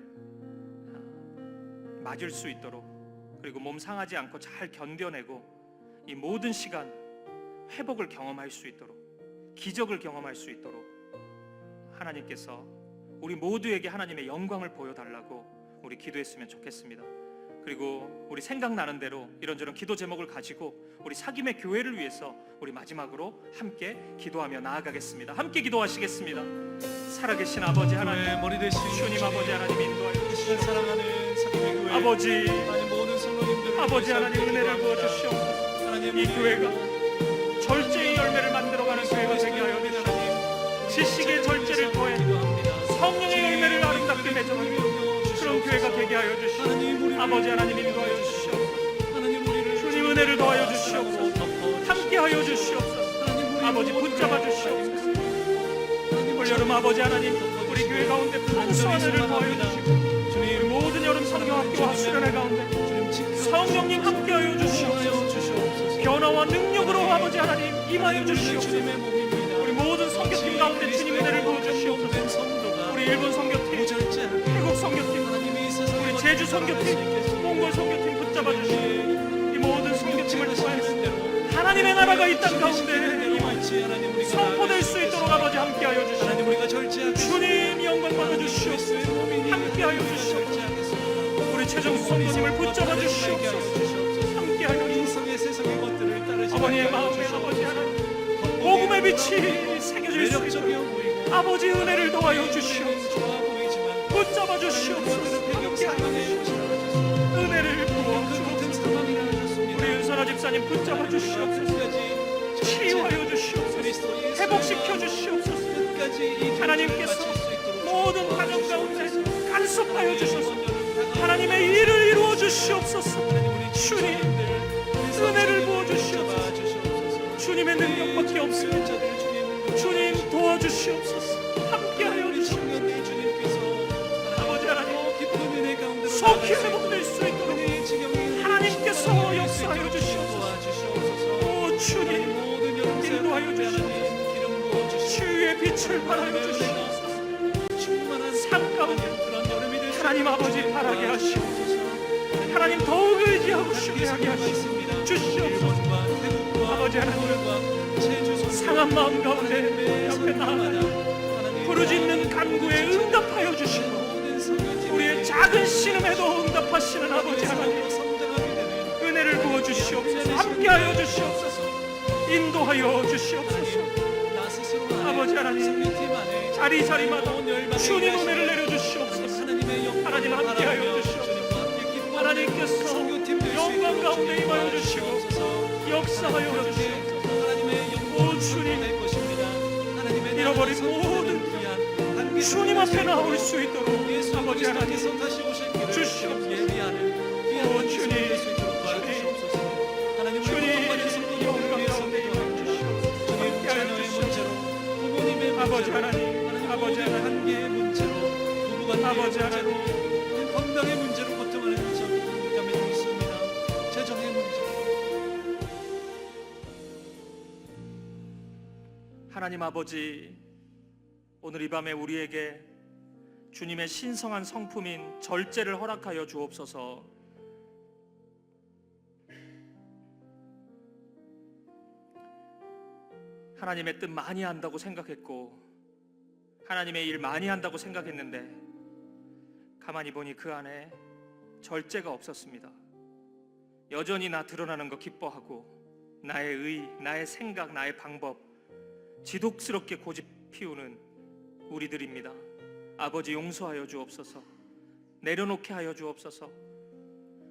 맞을 수 있도록, 그리고 몸 상하지 않고 잘 견뎌내고 이 모든 시간 회복을 경험할 수 있도록, 기적을 경험할 수 있도록 하나님께서 우리 모두에게 하나님의 영광을 보여달라고 우리 기도했으면 좋겠습니다. 그리고 우리 생각나는 대로 이런저런 기도 제목을 가지고 우리 사김의 교회를 위해서 우리 마지막으로 함께 기도하며 나아가겠습니다. 함께 기도하시겠습니다. 살아계신 아버지 하나님, 머리 대신 주님 아버지 하나님 인도하여 주시옵소서. 사랑하는 사김의 교회 아버지, 하나님, 모든 성도님들을 아버지 하나님 은혜를 부어 주시옵소서. 하나님, 이 교회가 절제의 열매를 만들어가는 교회가 되게 하여 주시옵소서. 지식의 절제를 통해 성령의 열매를 아름답게 맺어가는 그런 교회가 되게 하여 주시옵소서. 아버지 하나님 인도하여 주시옵소서. 주님 은혜를 더하여 주시옵소서. 함께하여 주시옵소서. 아버지 붙잡아 주시옵소서. 올여름 아버지 하나님 우리 교회 가운데 풍성한 은혜를 더하여 주시고, 우리 모든 여름 성경학교와 수련회 가운데 성령님 함께하여 주시옵소서. 변화와 능력으로 아버지 하나님 임하여 주시옵소서. 우리 모든 선교팀 가운데 주님 은혜를 부어 주시옵소서. 우리 일본 선교팀, 태국 선교팀, 우리 제주 선교팀, 몽골 선교팀 붙잡아 주시고, 이 모든 선교팀을 통하여서 하나님의 나라가 이 땅 가운데 선포될 수 있도록 아버지 함께하여 주시옵소서. 주님 영광 받아 주시옵소서. 함께하여 주시옵소서. 우리 최정수 선교님을 붙잡아 주시옵소서. 함께하여 주시옵소서. 아버지의 마음에 아버지 하나님 복음의 빛이 새겨질 수 있도록 아버지 은혜를 더하여 주시옵소서. 붙잡아 주시옵소서. 은혜를 부어 주옵소서. 우리 윤선아 집사님 붙잡아 주시옵소서. 치유하여 주시옵소서. 회복시켜 주시옵소서. 하나님께서 모든 가정 가운데 간섭하여 주셔서 하나님의 일을 이루어 주시옵소서. 주님 은혜를 부어 주시옵소서. 주님의 능력밖에 없으면 주님 도와주시옵소서. 함께하여 주시옵소서. 아버지 하나님 속히 회복될 수 있도록 하나님께서 역사하여 주시옵소서. 오 주님 인도하여 주시옵소서. 주의 빛을 발하여 주시옵소서. 삶 가운데 하나님 아버지 바라게 하시옵소서. 하나님 더욱 의지하고 신뢰하게 주시옵소서. 아버지 하나님 상한 마음 가운데 옆에 나아가 부르짖는 간구에 응답하여 주시고, 우리의 작은 신음에도 응답하시는 아버지 하나님 은혜를 부어 주시옵소서. 함께하여 주시옵소서. 인도하여 주시옵소서. 아버지 하나님 자리자리마다 주님 은혜를 내려주시옵소서. 하나님 함께하여 주시옵소서. 하나님께서 영광 가운데 임하여 주시고 역사하여 주시옵소서. 오 주님 잃어버린 모든 주님 앞에 나올 수 있도록 아버지 하나님 주시옵소서. 오 주님 주님 영광 가운데 임하여 주시옵소서. 함께하여 주시옵소서. 아버지 하나님 아버지 하나님 아버지 하나님 건강의 문제로 고통하는 성도들 가운데 있습니다. 재정의 문제. 하나님 아버지, 오늘 이 밤에 우리에게 주님의 신성한 성품인 절제를 허락하여 주옵소서. 하나님의 뜻 많이 한다고 생각했고 하나님의 일 많이 한다고 생각했는데 가만히 보니 그 안에 절제가 없었습니다. 여전히 나 드러나는 거 기뻐하고 나의 의, 나의 생각, 나의 방법 지독스럽게 고집 피우는 우리들입니다. 아버지 용서하여 주옵소서. 내려놓게 하여 주옵소서.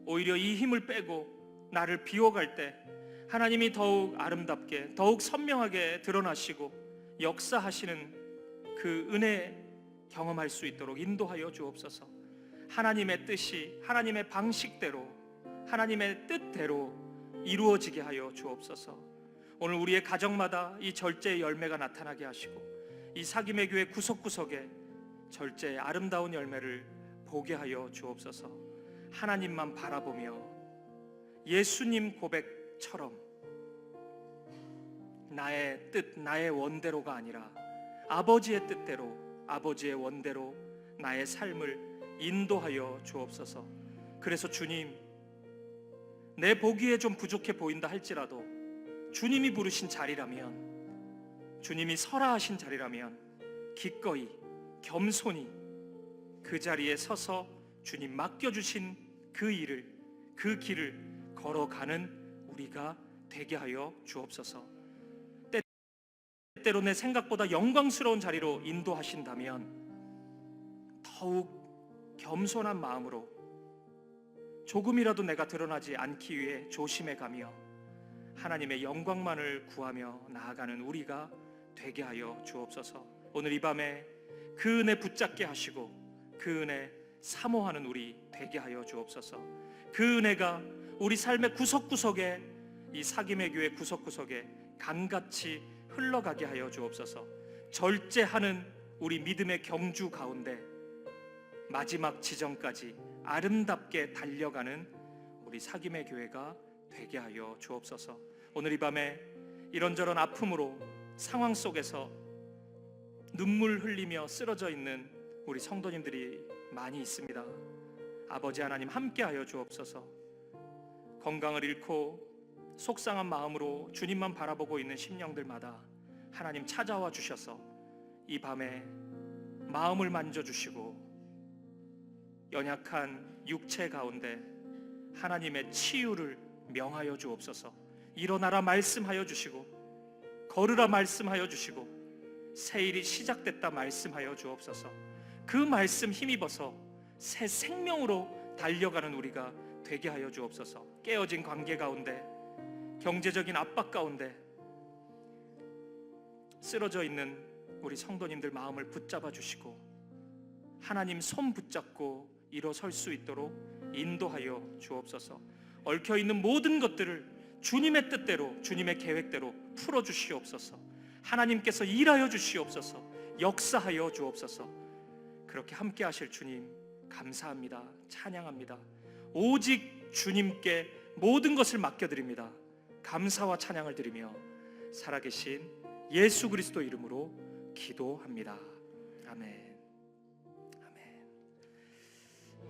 오히려 이 힘을 빼고 나를 비워갈 때 하나님이 더욱 아름답게, 더욱 선명하게 드러나시고 역사하시는 그 은혜 경험할 수 있도록 인도하여 주옵소서. 하나님의 뜻이 하나님의 방식대로, 하나님의 뜻대로 이루어지게 하여 주옵소서. 오늘 우리의 가정마다 이 절제의 열매가 나타나게 하시고, 이 사김의 교회 구석구석에 절제의 아름다운 열매를 보게 하여 주옵소서. 하나님만 바라보며 예수님 고백처럼 나의 뜻, 나의 원대로가 아니라 아버지의 뜻대로, 아버지의 원대로 나의 삶을 인도하여 주옵소서. 그래서 주님, 내 보기에 좀 부족해 보인다 할지라도 주님이 부르신 자리라면, 주님이 서라 하신 자리라면 기꺼이 겸손히 그 자리에 서서 주님 맡겨주신 그 일을, 그 길을 걸어가는 우리가 되게 하여 주옵소서. 때때로 내 생각보다 영광스러운 자리로 인도하신다면 더욱 겸손한 마음으로 조금이라도 내가 드러나지 않기 위해 조심해 가며 하나님의 영광만을 구하며 나아가는 우리가 되게 하여 주옵소서. 오늘 이 밤에 그 은혜 붙잡게 하시고 그 은혜 사모하는 우리 되게 하여 주옵소서. 그 은혜가 우리 삶의 구석구석에, 이 사김의 교회 구석구석에 강같이 흘러가게 하여 주옵소서. 절제하는 우리 믿음의 경주 가운데 마지막 지점까지 아름답게 달려가는 우리 사김의 교회가 되게 하여 주옵소서. 오늘 이 밤에 이런저런 아픔으로 상황 속에서 눈물 흘리며 쓰러져 있는 우리 성도님들이 많이 있습니다. 아버지 하나님 함께하여 주옵소서. 건강을 잃고 속상한 마음으로 주님만 바라보고 있는 심령들마다 하나님 찾아와 주셔서 이 밤에 마음을 만져주시고 연약한 육체 가운데 하나님의 치유를 명하여 주옵소서. 일어나라 말씀하여 주시고, 걸으라 말씀하여 주시고, 새 일이 시작됐다 말씀하여 주옵소서. 그 말씀 힘입어서 새 생명으로 달려가는 우리가 되게 하여 주옵소서. 깨어진 관계 가운데, 경제적인 압박 가운데 쓰러져 있는 우리 성도님들 마음을 붙잡아 주시고 하나님 손 붙잡고 일어설 수 있도록 인도하여 주옵소서. 얽혀있는 모든 것들을 주님의 뜻대로, 주님의 계획대로 풀어주시옵소서. 하나님께서 일하여 주시옵소서. 역사하여 주옵소서. 그렇게 함께 하실 주님 감사합니다. 찬양합니다. 오직 주님께 모든 것을 맡겨드립니다. 감사와 찬양을 드리며 살아계신 예수 그리스도 이름으로 기도합니다. 아멘. 아멘.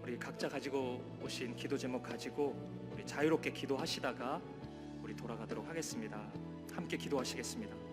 우리 각자 가지고 오신 기도 제목 가지고 우리 자유롭게 기도하시다가 우리 돌아가도록 하겠습니다. 함께 기도하시겠습니다.